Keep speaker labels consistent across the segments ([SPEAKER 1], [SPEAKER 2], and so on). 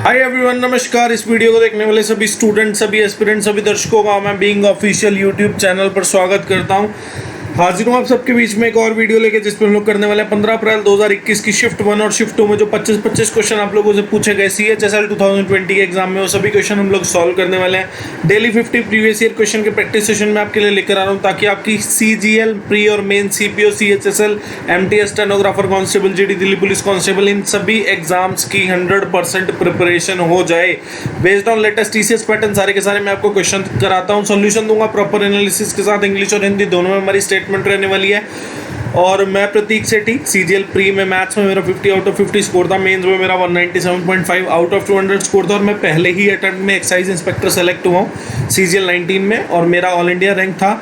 [SPEAKER 1] Hi everyone, नमस्कार। इस video को देखने वाले सभी स्टूडेंट, सभी एस्पिरेंट, सभी दर्शकों का मैं बीइंग ऑफिशियल यूट्यूब चैनल पर स्वागत करता हूं। हाजिर हूं आप सबके बीच में एक और वीडियो लेके, जिसमें हम लोग करने वाले हैं 15 अप्रैल 2021 की शिफ्ट 1 और शिफ्ट 2 में जो 25 क्वेश्चन आप लोगों से पूछे गए CHSL 2020 के एग्जाम में, वो सभी क्वेश्चन हम लोग सॉल्व करने वाले हैं। डेली 50 प्रीवियस ईयर क्वेश्चन के प्रैक्टिस सेशन में आपके लिए लेकर आ रहा हूँ, ताकि आपकी CGL प्री और main, CPO, CHSL, MTS stenographer constable, GD Delhi police constable, इन सभी एग्जाम्स की 100% प्रिपरेशन हो जाए। Based on latest TCS pattern सारे के सारे मैं आपको क्वेश्चन कराता हूँ, सॉल्यूशन दूंगा प्रॉपर एनालिसिस के साथ। इंग्लिश और हिंदी दोनों में हमारी स्टेटमेंट रहने वाली है। और मैं प्रतीक सेठी, CGL प्री में मैथ्स में मेरा 50 आउट ऑफ 50 स्कोर था, मेंस में मेरा 197.5 आउट ऑफ 200 स्कोर था, और मैं पहले ही अटेम्प्ट में एक्साइज इंस्पेक्टर सेलेक्ट हुआ हूँ CGL 19 में, और मेरा ऑल इंडिया रैंक था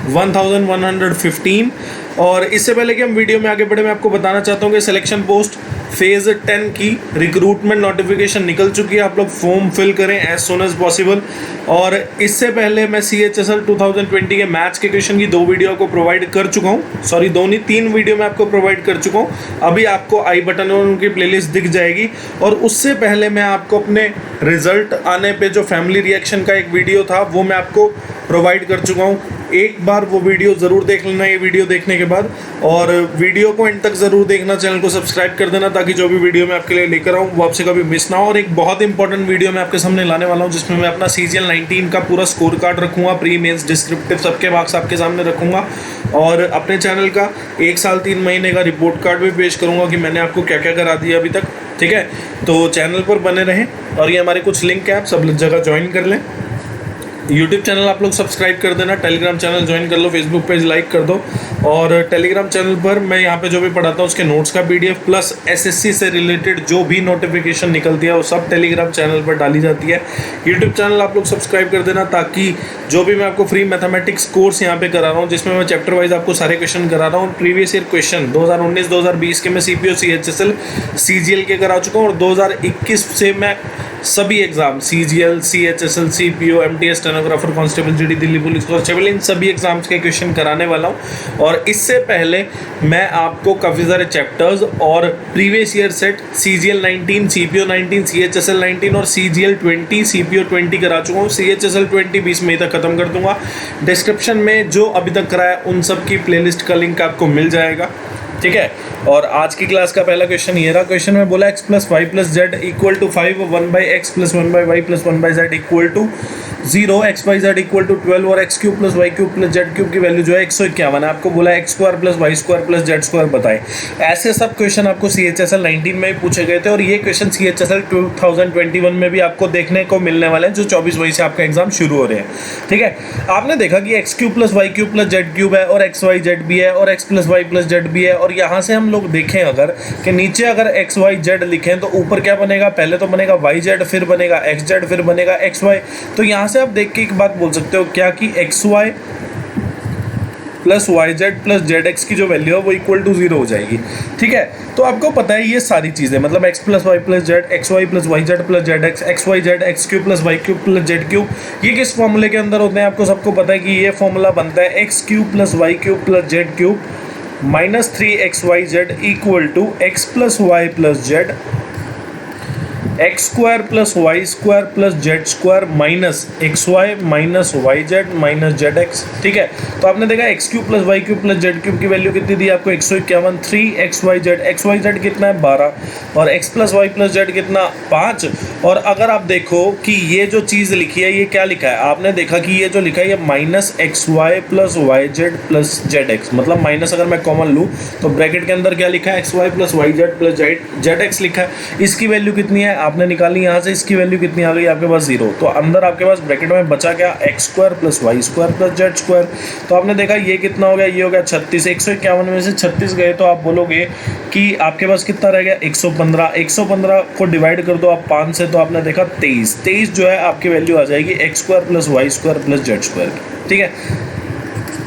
[SPEAKER 1] 1115। और इससे पहले कि हम वीडियो में आगे बढ़े, मैं आपको बताना चाहता हूँ कि सिलेक्शन पोस्ट फेज़ 10 की रिक्रूटमेंट नोटिफिकेशन निकल चुकी है। आप लोग फॉर्म फिल करें एज सुन एज पॉसिबल। और इससे पहले मैं CHSL 2020 के मैथ्स के क्वेश्चन की 2 वीडियो को प्रोवाइड कर चुका हूँ, सॉरी 2 नहीं 3 वीडियो मैं आपको प्रोवाइड कर चुका हूँ। अभी आपको आई बटन में उनकी प्लेलिस्ट दिख जाएगी। और उससे पहले मैं आपको अपने रिजल्ट आने पे जो फैमिली रिएक्शन का एक वीडियो था, वो मैं आपको प्रोवाइड कर चुका हूँ। एक बार वो वीडियो ज़रूर देख लेना ये वीडियो देखने के बाद, और वीडियो को एंड तक ज़रूर देखना, चैनल को सब्सक्राइब कर देना, ताकि जो भी वीडियो मैं आपके लिए लेकर आऊँ वो आपसे कभी मिस ना हो। और एक बहुत इंपॉर्टेंट वीडियो मैं आपके सामने लाने वाला हूँ, जिसमें मैं अपना CGL 19 का पूरा स्कोर कार्ड रखूँगा, प्री मेंस डिस्क्रिप्टिव सबके मार्क्स आपके सामने रखूँगा, और अपने चैनल का 1 साल 3 महीने का रिपोर्ट कार्ड भी पेश करूँगा कि मैंने आपको क्या क्या करा दिया अभी तक। ठीक है, तो चैनल पर बने रहें। और ये हमारे कुछ लिंक है, आप सब जगह ज्वाइन कर लें। यूट्यूब चैनल आप लोग सब्सक्राइब कर देना, टेलीग्राम चैनल ज्वाइन कर लो, फेसबुक पेज लाइक कर दो। और टेलीग्राम चैनल पर मैं यहाँ पे जो भी पढ़ाता हूँ उसके नोट्स का PDF प्लस SSC से रिलेटेड जो भी नोटिफिकेशन निकलती है वो सब टेलीग्राम चैनल पर डाली जाती है। यूट्यूब चैनल आप लोग सब्सक्राइब कर देना, ताकि जो भी मैं आपको फ्री मैथमेटिक्स कोर्स यहाँ पे करा रहा हूँ, जिसमें मैं चैप्टर वाइज आपको सारे क्वेश्चन करा रहा हूँ। प्रीवियस ईयर क्वेश्चन 2019-2020 के मैं CPO, CHSL, CGL के करा चुका हूँ, और 2021 से मैं सभी exam CGL, CHSL, CPO, MTS stenographer constable, GD Delhi police constable, इन सभी एग्जाम्स के क्वेश्चन कराने वाला हूँ। और इससे पहले मैं आपको काफ़ी सारे चैप्टर्स और previous year set CGL 19, CPO 19, CHSL 19 और CGL 20, CPO 20 करा चुका हूँ। CHSL 20 20 मई तक खत्म कर दूंगा। डिस्क्रिप्शन में जो अभी तक कराया उन सब की प्लेलिस्ट का लिंक आपको मिल जाएगा। ठीक है, और आज की क्लास का पहला क्वेश्चन ये रहा। क्वेश्चन में बोला x + y + z = 5, 1/x + 1/y + 1/z = 0, xyz = 12, और x³ + y³ + z³ की वैल्यू जो है 151 है। आपको बोला x² + y² + z² बताएं। ऐसे सब क्वेश्चन आपको CHSL 19 में ही पूछे गए थे, और ये क्वेश्चन CHSL 2021 में भी आपको देखने को मिलने वाले हैं, जो 24 मई से आपका एग्जाम शुरू हो रहे हैं। ठीक है, आपने देखा कि x³ + y³ + z³ है, और xyz भी है, और x + y + z भी है। और यहाँ से हम लोग देखें अगर कि नीचे अगर xyz लिखें तो ऊपर क्या बनेगा, पहले तो बनेगा yz, फिर बनेगा xz, फिर बनेगा xy। तो यहाँ से आप देख के एक बात बोल सकते हो क्या, कि xy + yz + zx की जो वैल्यू है वो = 0 हो जाएगी। ठीक है, तो आपको पता है ये सारी चीज़ें, मतलब x + y + z, xy + yz + zx, xyz, x³ + y³ + z³, ये किस फॉर्मूले के अंदर होते हैं आपको सबको पता है कि ये फॉर्मूला बनता है x³ + y³ + z³ - 3xyz = x + y + z, x² + y² + z² minus xy minus yz minus zx। ठीक है, तो आपने देखा x³ + y³ + z³ की वैल्यू कितनी दी आपको, 151, 3xyz, xyz कितना है 12, और x + y + z कितना 5। और अगर आप देखो कि ये जो चीज़ लिखी है ये क्या लिखा है, आपने देखा कि ये जो लिखा है ये -xy + yz + zx, मतलब माइनस अगर मैं कॉमन लूँ तो ब्रैकेट के अंदर क्या लिखा है, xy + yz + zx लिखा है। इसकी वैल्यू कितनी है आपने निकाली यहाँ से, इसकी वैल्यू कितनी आ गई आपके पास 0। तो अंदर आपके पास ब्रैकेट में बचा क्या, x² + y² + z²। तो आपने देखा ये कितना हो गया, ये हो गया 36। 151 में से 36 गए तो आप बोलोगे कि आपके पास कितना रह गया, 115। 115 को डिवाइड कर दो आप 5 से, तो आपने देखा 23। 23 जो है आपकी वैल्यू आ जाएगी x² + y² + z²। ठीक है,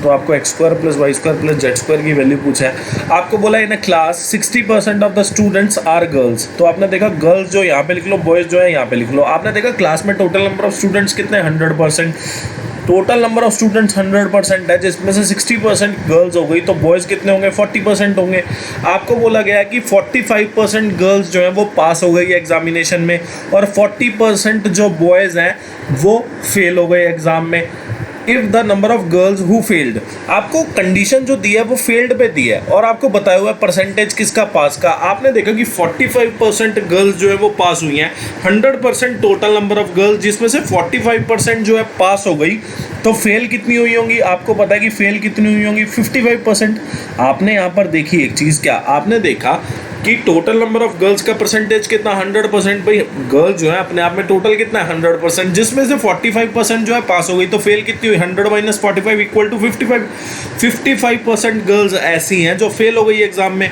[SPEAKER 1] तो आपको x² + y² + z² की वैल्यू पूछा है। आपको बोला in a class 60% of the students are girls, तो आपने देखा गर्ल्स जो यहाँ पे लिख लो, बॉयज़ जो है यहाँ पे लिख लो। आपने देखा क्लास में टोटल नंबर ऑफ स्टूडेंट्स कितने, 100%। टोटल नंबर ऑफ स्टूडेंट्स 100% है, जिसमें से 60% गर्ल्स हो गई, तो बॉयज़ कितने होंगे? 40% होंगे। आपको बोला गया है कि 45% गर्ल्स जो है वो पास हो गई एग्जामिनेशन में और 40% जो बॉयज़ हैं वो फेल हो गए एग्ज़ाम में। If the number of girls who failed, आपको कंडीशन जो दी है वो फेल्ड पे दी है और आपको बताया हुआ है परसेंटेज किसका पास का। आपने देखा कि 45% गर्ल्स जो है वो पास हुई हैं, 100% टोटल नंबर ऑफ गर्ल्स, जिसमें से 45% जो है पास हो गई, तो फेल कितनी हुई होंगी? आपको पता है कि फेल कितनी हुई होंगी? 55%। आपने यहाँ पर देखी एक चीज़, क्या आपने देखा कि टोटल नंबर ऑफ गर्ल्स का परसेंटेज कितना? 100%। भाई गर्ल्स जो है अपने आप में टोटल कितना है? 100%, जिसमें से 45% जो है पास हो गई, तो फेल कितनी हुई? 100 माइनस 45 इक्वल टू 55। 55% गर्ल्स ऐसी हैं जो फेल हो गई एग्जाम में।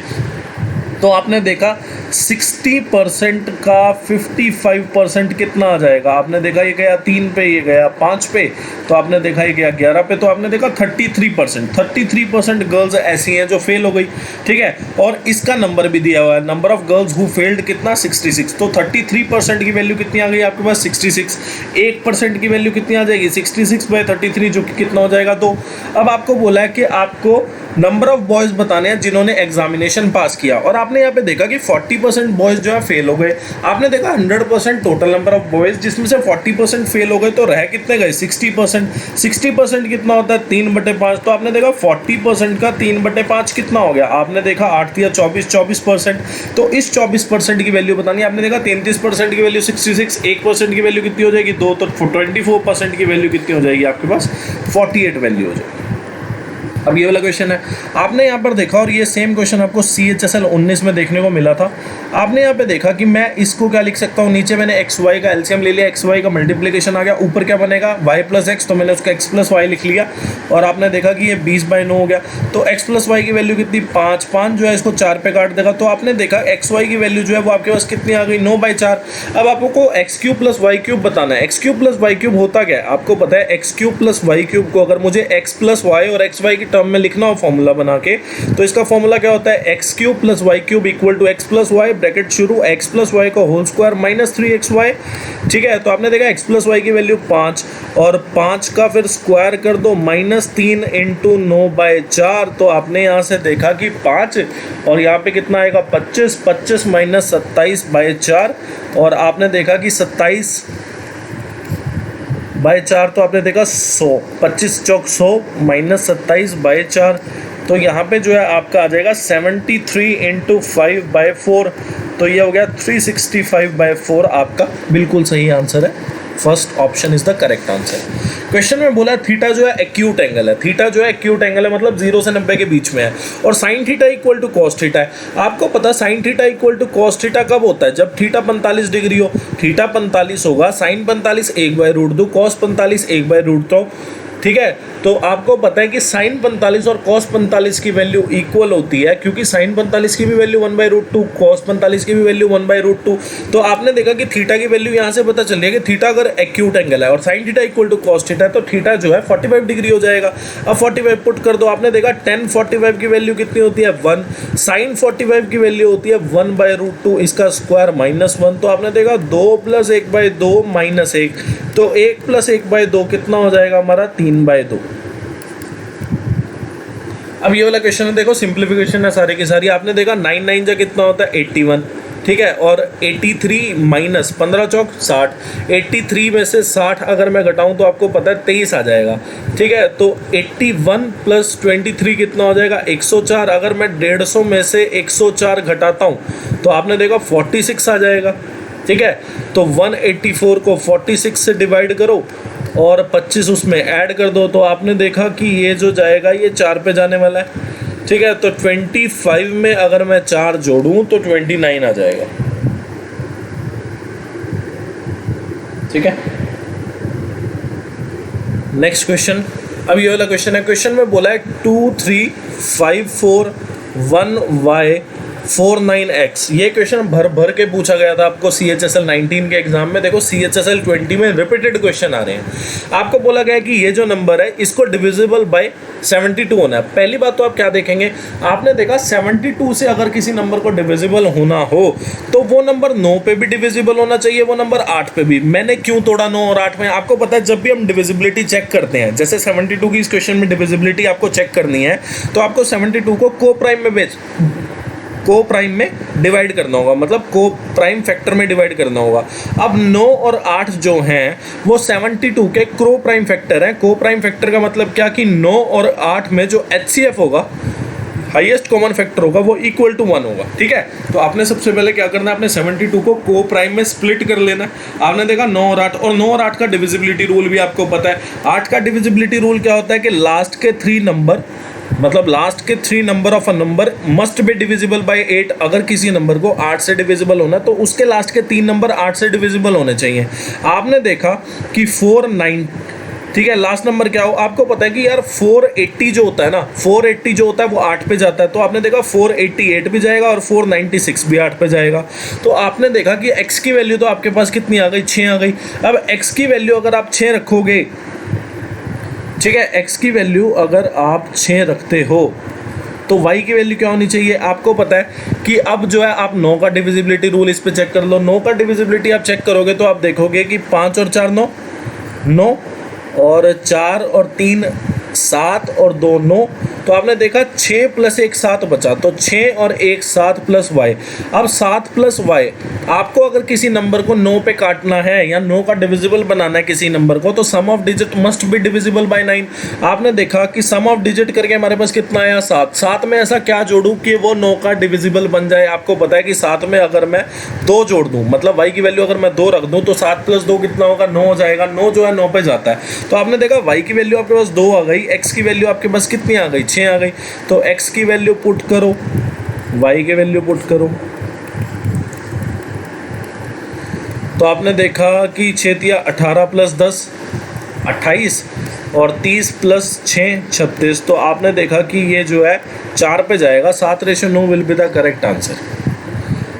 [SPEAKER 1] तो आपने देखा 60% का 55% कितना आ जाएगा? आपने देखा ये गया 3 पे, ये गया 5 पे, तो आपने देखा ये गया 11 पे, तो आपने देखा 33% गर्ल्स ऐसी हैं जो फेल हो गई। ठीक है, और इसका नंबर भी दिया हुआ है, number of girls who failed कितना? 66। तो 33% की वैल्यू कितनी आ गई आपके पास? 66। 1% की वैल्यू कितनी आ जाएगी? 66/33, जो कि कितना हो जाएगा? तो अब आपको बोला है कि आपको नंबर ऑफ बॉयज़ बताने हैं जिन्होंने एग्जामिनेशन पास किया, और आपने यहाँ पे देखा कि 40% बॉयज़ जो है फेल हो गए। आपने देखा 100% टोटल नंबर ऑफ बॉयज़, जिसमें से 40% फेल हो गए, तो रह कितने गए? 60%। 60% कितना होता है? 3/5। तो आपने देखा 40% का 3/5 कितना हो गया? आपने देखा 8 या 24%। तो इस 24% की वैल्यू बतानी है। आपने देखा 33% की वैल्यू 66, 1% की वैल्यू कितनी हो जाएगी? 2, तो 24% की वैल्यू कितनी हो जाएगी आपके पास? 48 वैल्यू हो जाएगी। अब ये वाला क्वेश्चन है, आपने यहाँ पर देखा, और ये सेम क्वेश्चन आपको CHSL 19 में देखने को मिला था। आपने यहाँ पे देखा कि मैं इसको क्या लिख सकता हूँ, नीचे मैंने एक्स वाई का एलसीएम ले लिया, एक्स वाई का मल्टीप्लिकेशन आ गया, ऊपर क्या बनेगा? वाई प्लस एक्स, तो मैंने उसका एक्स प्लस वाई लिख लिया, और आपने देखा कि ये 20/9 हो गया। तो एक्स प्लस वाई की वैल्यू कितनी? 5। 5 जो है इसको 4 पे काट देगा, तो आपने देखा एक्स वाई की वैल्यू जो है वो आपके पास कितनी आ गई? 9/4। अब आपको x cube plus y cube बताना है। X cube plus y cube होता क्या है? आपको पता है x cube plus y cube को अगर मुझे एक्स प्लस वाई और एक्स वाई की टर्म में लिखना हो फॉर्मूला बना के, तो इसका फॉर्मूला क्या होता है? X cube plus y cube equal to x plus y, bracket शुरू, एक्स प्लस वाई का होल स्क्वायर माइनस 3xy। ठीक है, तो आपने देखा एक्स प्लस वाई की वैल्यू 5, और 5 का फिर स्क्वायर कर दो, -3 × 9/4। तो आपने यहाँ से देखा कि 5, और यहाँ पे कितना आएगा? 25। 25 माइनस 27/4, और आपने देखा कि 27/4, तो आपने देखा 100। 25 चौक 100 माइनस 27/4, तो यहाँ पे जो है आपका आ जाएगा 73 × 5/4, तो ये हो गया 365/4। आपका बिल्कुल सही आंसर है, first option is the correct answer. Question में बोला थीटा जो है एक्यूट एंगल है। थीटा जो है एक्यूट एंगल है, मतलब 0 से 90 के बीच में है, और sine theta equal to cos theta है। आपको पता sine theta equal to cos theta कब होता है? जब थीटा 45 डिग्री हो। थीटा 45 होगा, साइन 45 1/√2, कॉस 45 1/√2। ठीक है, तो आपको पता है कि साइन 45 और कॉस 45 की वैल्यू इक्वल होती है, क्योंकि साइन 45 की भी वैल्यू 1/√2, कॉस 45 की भी वैल्यू 1/√2। तो आपने देखा कि थीटा की वैल्यू यहाँ से पता चल रही है कि थीटा अगर एक्यूट एंगल है और sine theta equal to cos theta है, तो थीटा जो है 45 डिग्री हो जाएगा। अब 45 पुट कर दो, आपने देखा tan 45 की वैल्यू कितनी होती है? 1। साइन 45 की वैल्यू होती है 1/√2, इसका स्क्वायर -1। तो आपने देखा 2 + 1/2 -1, तो 1 + 1/2 कितना हो जाएगा हमारा? 3/2। अब ये वाला क्वेश्चन है, देखो सिंप्लीफिकेशन है सारी की सारी। आपने देखा 9 9 जा कितना होता है? 81। ठीक है, और 83 माइनस 15 चौक 60। 83 में से 60 अगर मैं घटाऊं तो आपको पता है 23 आ जाएगा। ठीक है, तो 81 + 23 कितना हो जाएगा? 104। अगर मैं 150 में से 104 घटाता हूं तो आपने देखा 46 आ जाएगा। ठीक है, तो 184 को 46 से डिवाइड करो और 25 उसमें ऐड कर दो, तो आपने देखा कि ये जो जाएगा ये 4 पे जाने वाला है। ठीक है, तो 25 में अगर मैं 4 जोड़ूं तो 29 आ जाएगा। ठीक है, नेक्स्ट क्वेश्चन। अब ये वाला क्वेश्चन है, क्वेश्चन में बोला है 2 3 5 4 1y 49x। ये क्वेश्चन भर भर के पूछा गया था आपको CHSL 19 के एग्जाम में। देखो CHSL 20 में रिपीटेड क्वेश्चन आ रहे हैं। आपको बोला गया कि ये जो नंबर है इसको डिविजिबल बाय 72 होना है। पहली बात तो आप क्या देखेंगे, आपने देखा 72 से अगर किसी नंबर को डिविजिबल होना हो तो वो नंबर 9 पे भी डिविजिबल होना चाहिए, वो नंबर 8 पे भी। मैंने क्यों तोड़ा 9 और 8 में, आपको पता है जब भी हम डिविजिबिलिटी चेक करते हैं, जैसे 72 की इस क्वेश्चन में डिविजिबिलिटी आपको चेक करनी है तो आपको 72 को को प्राइम में डिवाइड करना होगा, मतलब को प्राइम फैक्टर में डिवाइड करना होगा। अब 9 और 8 जो हैं वो 72 के क्रो प्राइम फैक्टर हैं। को प्राइम फैक्टर का मतलब क्या कि 9 और 8 में जो HCF होगा, हाईएस्ट कॉमन फैक्टर होगा, वो इक्वल टू 1 होगा। ठीक है, तो आपने सबसे पहले क्या करना है, आपने 72 को को प्राइम में स्प्लिट कर लेना है। आपने देखा 9 और 8, और 9 और 8 का डिविजिबिलिटी रूल भी आपको पता है। 8 का डिविजिबिलिटी रूल क्या होता है कि लास्ट के 3 नंबर, मतलब लास्ट के 3 number of a number must be divisible bye 8। अगर किसी नंबर को 8 से डिविजिबल होना तो उसके लास्ट के 3 नंबर 8 से डिविजिबल होने चाहिए। आपने देखा कि 49, ठीक है, लास्ट नंबर क्या हो, आपको पता है कि यार 480 जो होता है ना, 480 जो होता है वो 8 पे जाता है। तो आपने देखा 488 भी जाएगा और 496 भी 8 पे जाएगा। तो आपने देखा कि x की वैल्यू तो आपके पास कितनी आ गई, 6 आ गई। अब x की वैल्यू अगर आप 6 रखोगे, ठीक है, x की वैल्यू अगर आप 6 रखते हो तो y की वैल्यू क्या होनी चाहिए। आपको पता है कि अब जो है आप 9 का डिविजिबिलिटी रूल इस पे चेक कर लो। 9 का डिविजिबिलिटी आप चेक करोगे तो आप देखोगे कि 5 और 4 9, 9 और 4 और 3 7 और 2 9। तो आपने देखा 6 प्लस 1 7 बचा, तो 6 और 1 7 प्लस y। अब 7 प्लस y, आपको अगर किसी नंबर को 9 पे काटना है या 9 का डिविजिबल बनाना है किसी नंबर को, तो sum of digit must be divisible by 9। आपने देखा कि सम ऑफ डिजिट करके हमारे पास कितना आया, 7। 7 में ऐसा क्या जोड़ूं कि वो 9 का डिविजिबल बन जाए। आपको पता है कि 7 में अगर मैं 2 जोड़ दूं, मतलब y की वैल्यू अगर मैं 2 रख दूं तो 7 प्लस 2 कितना होगा, 9 हो जाएगा। 9 जो है 9 पे जाता है। तो आपने देखा y की वैल्यू आपके पास 2 आ गई, x की वैल्यू आपके पास कितनी आ गई, 6 आ गई। तो x की वैल्यू पुट करो, y की वैल्यू पुट करो, तो आपने देखा कि 6 तिया 18 प्लस 10 28 और 30 प्लस 6 36। तो आपने देखा कि ये जो है 4 पे जाएगा। 7:9 will be the correct answer.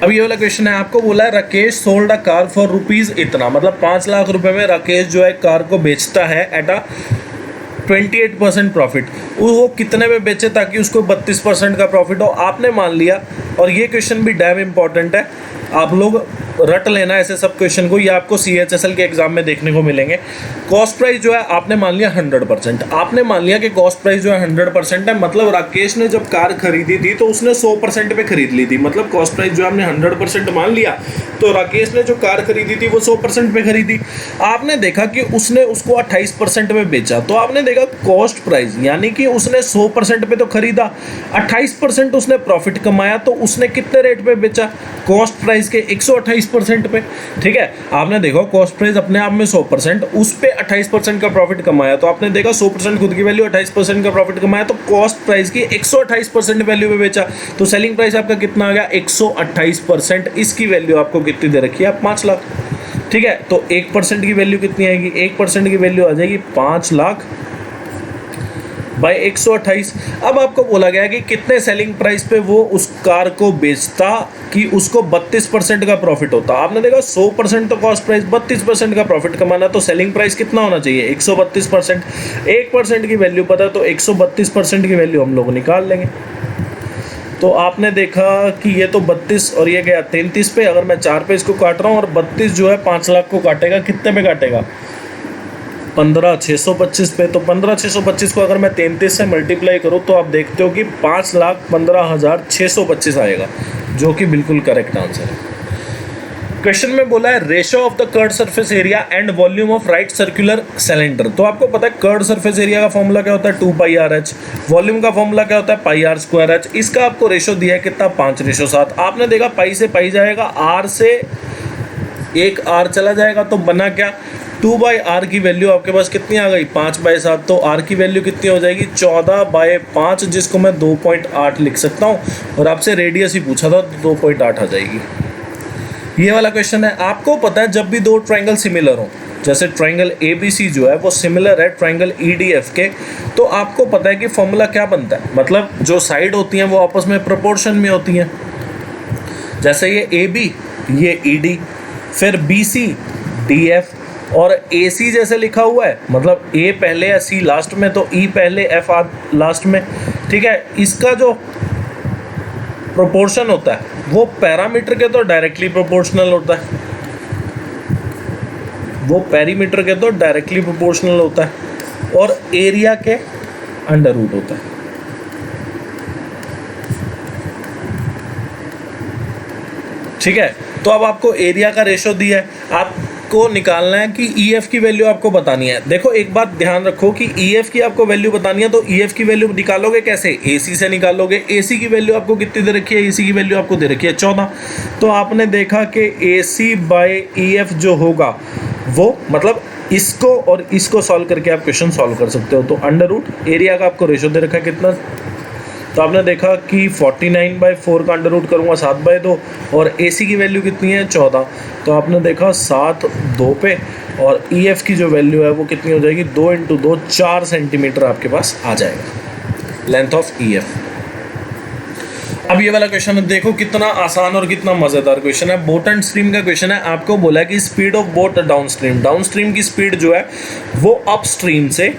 [SPEAKER 1] अब ये वाला क्वेश्चन है, आपको बोला है Rakesh sold a car for rupees इतना, मतलब 5 लाख रुपए में राकेश जो है कार को बेचता है एट अ 28% प्रॉफिट। वो कितने में बेचे ताकि उसको 32% का प्रॉफिट हो। आपने मान लिया, और ये क्वेश्चन भी डैम इम्पॉर्टेंट है, आप लोग रट लेना ऐसे सब क्वेश्चन को, ये आपको CHSL के एग्जाम में देखने को मिलेंगे। कॉस्ट प्राइस जो है आपने मान लिया 100%। आपने मान लिया कि कॉस्ट प्राइस जो है 100% है, मतलब राकेश ने जब कार खरीदी थी तो उसने 100% पे खरीद ली थी। मतलब कॉस्ट प्राइस जो हमने 100% मान लिया, तो राकेश ने जो कार खरीदी थी वो 100% पे खरीदी। आपने देखा कि उसने उसको 28% में बेचा, तो आपने देखा कॉस्ट प्राइस यानी कि उसने 100% पे तो खरीदा, 28% उसने प्रॉफिट कमाया, तो उसने कितने रेट पे बेचा, कॉस्ट प्राइस के 128% पे। ठीक है, आपने देखा कॉस्ट प्राइस अपने आप में 100%, उस पे 28% का प्रॉफिट कमाया। तो आपने देखा 100% खुद की वैल्यू, 28% का प्रॉफिट कमाया, तो कॉस्ट प्राइस की 128% वैल्यू पे बेचा। तो सेलिंग प्राइस आपका कितना आ गया, 128%। इसकी वैल्यू आपको कितनी दे रखी है, 5 लाख। ठीक है, तो 1% की वैल्यू कितनी आएगी, 1% की वैल्यू आ जाएगी 5 लाख बाय 128। अब आपको बोला गया कि कितने सेलिंग प्राइस पे वो उस कार को बेचता कि उसको 32% का प्रॉफिट होता। आपने देखा 100% तो कॉस्ट प्राइस, 32% का प्रॉफिट कमाना, तो सेलिंग प्राइस कितना होना चाहिए, 132%। 1% की वैल्यू पता है तो 132% की वैल्यू हम लोग निकाल लेंगे। तो आपने देखा कि ये तो 32 और ये गया 33 पे। अगर मैं 4 पे इसको काट रहा हूँ और 32 जो है 5 लाख को काटेगा, कितने पे काटेगा, 15,625 पे। तो 15,625 को अगर मैं 33 से मल्टीप्लाई करूँ तो आप देखते हो कि 5,15,625 आएगा, जो कि बिल्कुल करेक्ट आंसर है। क्वेश्चन में बोला है ratio of the curved surface area and volume of right circular cylinder. तो आपको पता है कर्ड सरफेस एरिया का फॉर्मूला क्या होता है, 2πRh। वॉल्यूम का फॉर्मूला क्या होता है, πr²h। इसका आपको रेशो दिया है कितना, 5:7। आपने देखा पाई से पाई जाएगा, r से एक r चला जाएगा, तो बना क्या, 2/r की वैल्यू आपके पास कितनी आ गई, 5/7। तो r की वैल्यू कितनी हो जाएगी, 14/5, जिसको मैं 2.8 लिख सकता हूँ। और आपसे रेडियस ही पूछा था तो 2.8 आ जाएगी। ये वाला क्वेश्चन है, आपको पता है जब भी दो ट्रायंगल सिमिलर हो, जैसे ट्रायंगल ABC जो है वो सिमिलर है ट्रायंगल EDF के, तो आपको पता है कि फॉर्मूला क्या बनता है, मतलब जो साइड होती हैं वो आपस में प्रोपोर्शन में होती हैं। जैसे ये AB, ये ED, फिर BC, DF और AC जैसे लिखा हुआ है, मतलब A पहले या C लास्ट में, तो E पहले F लास्ट में, ठीक है। इसका जो प्रोपोर्शन होता है वो पैरामीटर के तो डायरेक्टली प्रोपोर्शनल होता है, वो पेरीमीटर के तो डायरेक्टली प्रोपोर्शनल होता है, और एरिया के अंडर रूट होता है। ठीक है, तो अब आपको एरिया का रेशो दिया है, आपको निकालना है कि EF की वैल्यू आपको बतानी है। देखो एक बात ध्यान रखो कि EF की आपको वैल्यू बतानी है, तो EF की वैल्यू निकालोगे कैसे? AC से निकालोगे। AC की वैल्यू आपको कितनी दे रखी है? AC की वैल्यू आपको दे रखी है 14। तो आपने देखा कि AC बाय EF जो होगा वो, मतलब इसको और इसको सॉल्व करके आप क्वेश्चन सॉल्व कर सकते हो। तो अंडर रूट एरिया का आपको रेशो दे रखा है कितना, तो आपने देखा कि 49/4 का अंडर रूट करूँगा 7/2, और AC की वैल्यू कितनी है 14, तो आपने देखा 7 2 पे, और EF की जो वैल्यू है वो कितनी हो जाएगी 2 × 2 4 सेंटीमीटर आपके पास आ जाएगा लेंथ ऑफ EF। अब ये वाला क्वेश्चन देखो कितना आसान और कितना मज़ेदार क्वेश्चन है। बोट एंड स्ट्रीम का क्वेश्चन है। आपको बोला है कि speed of boat down stream की स्पीड जो है वो अप स्ट्रीम से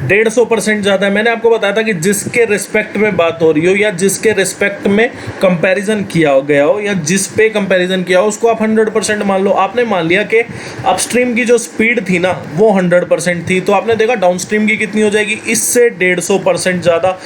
[SPEAKER 1] 150% ज़्यादा है। मैंने आपको बताया था कि जिसके रिस्पेक्ट में बात हो रही हो या जिसके रिस्पेक्ट में कंपैरिजन किया गया हो या जिस पे कंपैरिजन किया हो उसको आप 100% मान लो। आपने मान लिया कि अपस्ट्रीम की जो स्पीड थी ना वो 100% थी, तो आपने देखा डाउनस्ट्रीम की कितनी हो जाएगी, इससे 150% ज़्यादा।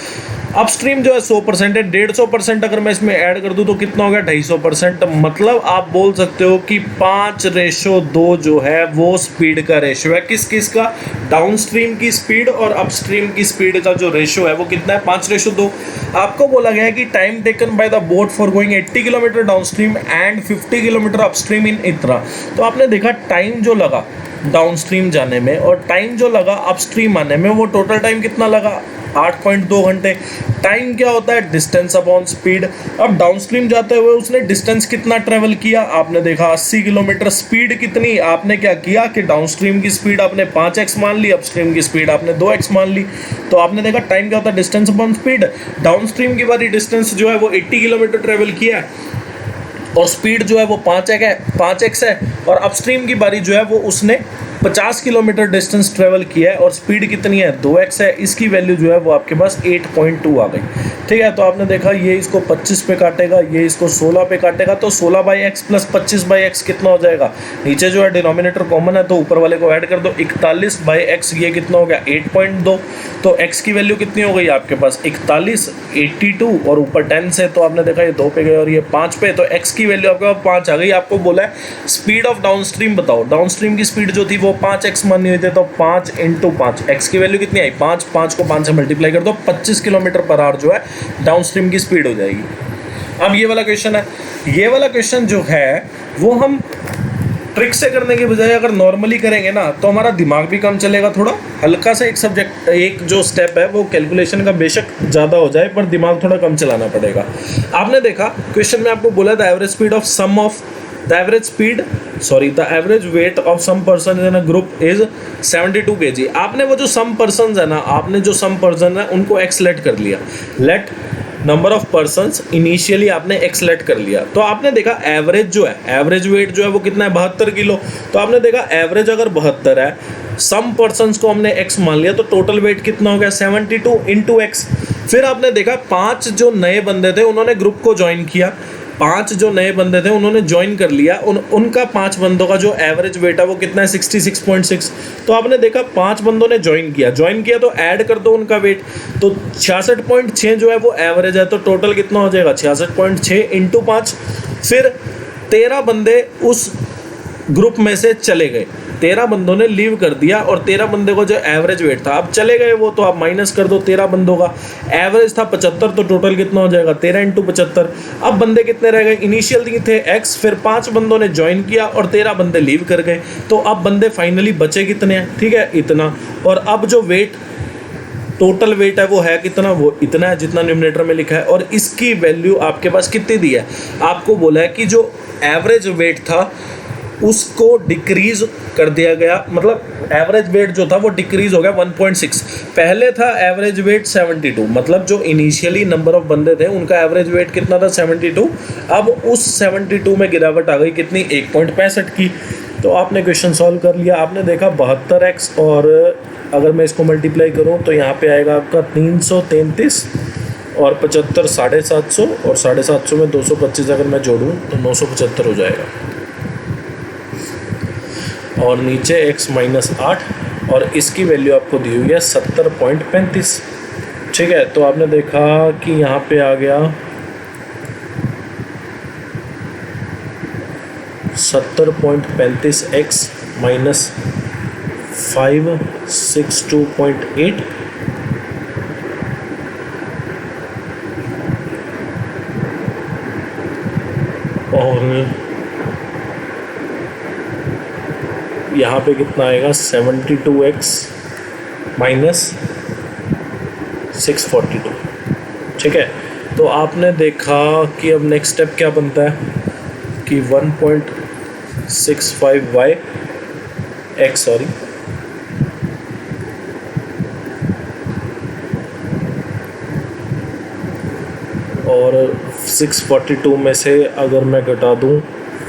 [SPEAKER 1] अपस्ट्रीम जो है 100% है, 150% अगर मैं इसमें ऐड कर दूं तो कितना हो गया 250%। मतलब आप बोल सकते हो कि 5:2 जो है वो स्पीड का रेशियो है। किस किस का? डाउनस्ट्रीम की स्पीड और अपस्ट्रीम की स्पीड का जो रेशियो है वो कितना है 5:2। आपको बोला गया है कि time taken by the boat for going 80 kilometre downstream and 50 kilometre upstream in इतना। तो आपने देखा टाइम जो लगा डाउनस्ट्रीम जाने में और टाइम जो लगा अपस्ट्रीम आने में, वो टोटल टाइम कितना लगा 8.2 घंटे। टाइम क्या होता है? Distance upon speed. अब डाउनस्ट्रीम जाते हुए उसने डिस्टेंस कितना ट्रेवल किया? आपने देखा 80 किलोमीटर। स्पीड कितनी? आपने क्या किया कि डाउनस्ट्रीम की स्पीड आपने 5x मान ली, अपस्ट्रीम की स्पीड आपने 2x मान ली। तो आपने देखा टाइम क्या होता है? Distance upon speed. डाउनस्ट्रीम की बारी डिस्टेंस जो है वो 80 किलोमीटर ट्रेवल किया है और स्पीड जो है वो 5x है, और अपस्ट्रीम की बारी जो है वो उसने 50 किलोमीटर डिस्टेंस ट्रेवल किया है और स्पीड कितनी है 2x है। इसकी वैल्यू जो है वो आपके पास 8.2 आ गई। ठीक है, तो आपने देखा ये इसको 25 पे काटेगा, ये इसको 16 पे काटेगा, तो 16/x प्लस 25/x कितना हो जाएगा? नीचे जो है डिनोमिनेटर कॉमन है तो ऊपर वाले को ऐड कर दो। 41/x ये कितना हो गया 8.2। तो x की वैल्यू कितनी हो गई आपके पास 41, 82 और ऊपर 10 से, तो आपने देखा ये 2 पे गए और ये 5 पे, तो x की वैल्यू आपके पास 5 आ गई। आपको बोला है स्पीड ऑफ डाउनस्ट्रीम बताओ। डाउनस्ट्रीम की स्पीड जो थी वो 5x मानी हुई थी, तो 5 × 5 x की वैल्यू कितनी आई 5 को 5 से मल्टीप्लाई कर दो, 25 किलोमीटर पर आवर जो है डाउनस्ट्रीम की स्पीड हो जाएगी। अब ये वाला क्वेश्चन है, ये वाला क्वेश्चन जो है वो हम ट्रिक से करने के बजाय अगर नॉर्मली करेंगे ना तो हमारा दिमाग भी कम चलेगा। थोड़ा हल्का सा एक सब्जेक्ट, एक जो स्टेप है वो कैलकुलेशन का बेशक ज़्यादा हो जाए पर दिमाग थोड़ा कम चलाना पड़ेगा। आपने देखा क्वेश्चन में आपको बोला था average speed of sum of the average weight of some person in a group is 72 kg। आपने वो जो सम पर्सन है ना, आपने जो सम पर्सन है उनको x लेट कर लिया, let number of persons initially आपने x लेट कर लिया। तो आपने देखा एवरेज जो है, एवरेज वेट जो है वो कितना है 72 किलो। तो आपने देखा एवरेज अगर 72 है, सम पर्सन्स को हमने x मान लिया, तो टोटल वेट कितना हो गया 72 × x। फिर आपने देखा 5 जो नए बंदे थे उन्होंने ग्रुप को ज्वाइन किया, 5 जो नए बंदे थे उन्होंने ज्वाइन कर लिया, उनका 5 बंदों का जो एवरेज वेट है वो कितना है 66.6। तो आपने देखा 5 बंदों ने ज्वाइन किया तो ऐड कर दो उनका वेट, तो 66.6 जो है वो एवरेज है, तो टोटल कितना हो जाएगा 66.6 × 5। फिर 13 बंदे उस ग्रुप में से चले गए, 13 बंदों ने लीव कर दिया और 13 बंदे को जो एवरेज वेट था, अब चले गए वो, तो आप माइनस कर दो 13 बंदों का। एवरेज था 75, तो टोटल कितना हो जाएगा 13 × 75। अब बंदे कितने रह गए? इनिशियल थे x, फिर 5 बंदों ने ज्वाइन किया और 13 बंदे लीव कर गए, तो अब बंदे फाइनली बचे कितने हैं? ठीक है, इतना। और अब जो वेट टोटल वेट है वो है कितना? वो इतना है जितना न्यूमरेटर में लिखा है, और इसकी वैल्यू आपके पास कितनी दी है? आपको बोला है कि जो एवरेज वेट था उसको डिक्रीज कर दिया गया, मतलब एवरेज वेट जो था वो डिक्रीज हो गया 1.6। पहले था एवरेज वेट 72, मतलब जो इनिशियली नंबर ऑफ बंदे थे उनका एवरेज वेट कितना था 72, अब उस 72 में गिरावट आ गई कितनी 1.65 की। तो आपने क्वेश्चन सॉल्व कर लिया, आपने देखा 72x और अगर मैं इसको मल्टीप्लाई करूं तो यहाँ पे आएगा आपका 333 और 75 750 और 750 में 225 अगर मैं जोड़ूं तो 975 हो जाएगा। और नीचे x माइनस 8 और इसकी वैल्यू आपको दी हुई है 70.35। ठीक है, तो आपने देखा कि यहाँ पे आ गया 70.35 x माइनस 562.8 और यहाँ पे कितना आएगा 72x माइनस 642। ठीक है, तो आपने देखा कि अब नेक्स्ट स्टेप क्या बनता है कि 1.65y x सॉरी और 642 में से अगर मैं घटा दूं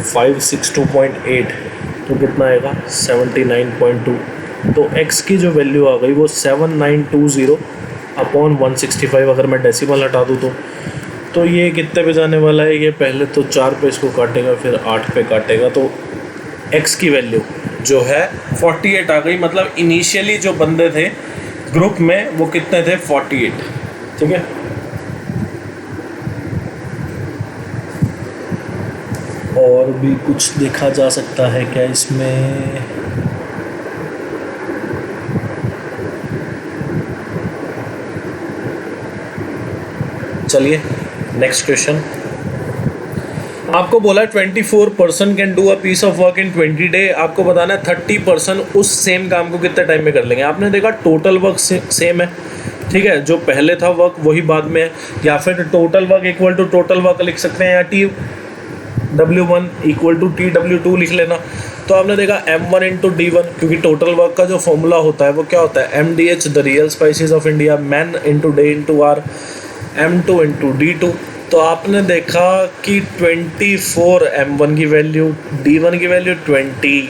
[SPEAKER 1] 562.8 तो कितना आएगा 79.2। तो x की जो वैल्यू आ गई वो 7920 अपॉन 165। अगर मैं डेसिमल हटा दूं तो ये कितने पे जाने वाला है, ये पहले तो 4 पे इसको काटेगा फिर 8 पे काटेगा, तो x की वैल्यू जो है 48 आ गई। मतलब इनिशियली जो बंदे थे ग्रुप में वो कितने थे 48। ठीक है, और भी कुछ देखा जा सकता है क्या इसमें, चलिए नेक्स्ट क्वेश्चन। आपको बोला 24% can do a piece of work in 20 day. आपको बताना है 30% उस सेम काम को कितने टाइम में कर लेंगे। आपने देखा टोटल वर्क सेम है, ठीक है, जो पहले था वर्क वही बाद में है, या फिर total work equal to total work लिख सकते हैं, या TW1 इक्वल टू TW2 लिख लेना। तो आपने देखा M1 इंटू D1, क्योंकि टोटल वर्क का जो फॉर्मूला होता है वो क्या होता है MDH the real spices of India, man into day into R, M2 into D2। तो आपने देखा कि 24 M1 की वैल्यू, D1 की वैल्यू 20,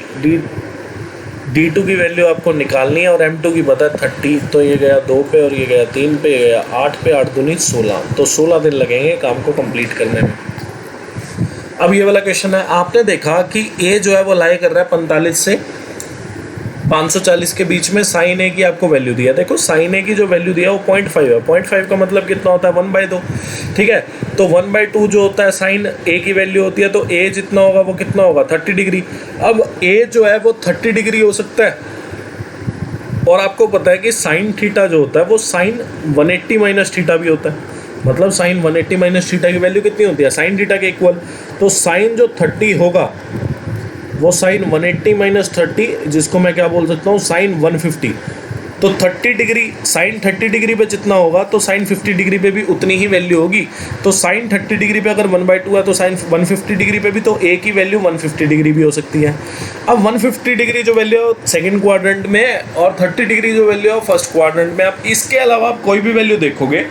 [SPEAKER 1] D2 की वैल्यू आपको निकालनी है और M2 की पता है 30। तो ये गया 2 पे और ये गया 3 पे, ये गया 8 पे, 8 दूनी 16। तो 16 दिन लगेंगे काम को कंप्लीट करने में। अब ये वाला क्वेश्चन है, आपने देखा कि A जो है वो लाई कर रहा है 45 से 540 के बीच में, साइन ए की आपको वैल्यू दिया। देखो साइन ए की जो वैल्यू दिया वो 0.5 है। 0.5 का मतलब कितना होता है 1/2। ठीक है, तो 1/2 जो होता है साइन ए की वैल्यू होती है, तो ए जितना होगा वो कितना होगा 30 डिग्री। अब ए जो है वो 30 डिग्री हो सकता है, और आपको पता है कि साइन थीटा जो होता है वो साइन 180 माइनस थीटा भी होता है। मतलब साइन 180 माइनस थीटा की वैल्यू कितनी होती है साइन थीटा के इक्वल। तो साइन जो 30 होगा वो साइन 180 माइनस 30, जिसको मैं क्या बोल सकता हूँ साइन 150। तो 30 डिग्री साइन 30 डिग्री पे जितना होगा तो साइन 50 डिग्री पे भी उतनी ही वैल्यू होगी। तो साइन 30 डिग्री पे अगर 1/2 है तो साइन 150 डिग्री पे भी तो ए की वैल्यू 150 डिग्री भी हो सकती है। अब 150 डिग्री जो वैल्यू है सेकेंड क्वाड्रेंट में और 30 डिग्री जो वैल्यू है फर्स्ट क्वाड्रेंट में। अब इसके अलावा आप कोई भी वैल्यू देखोगे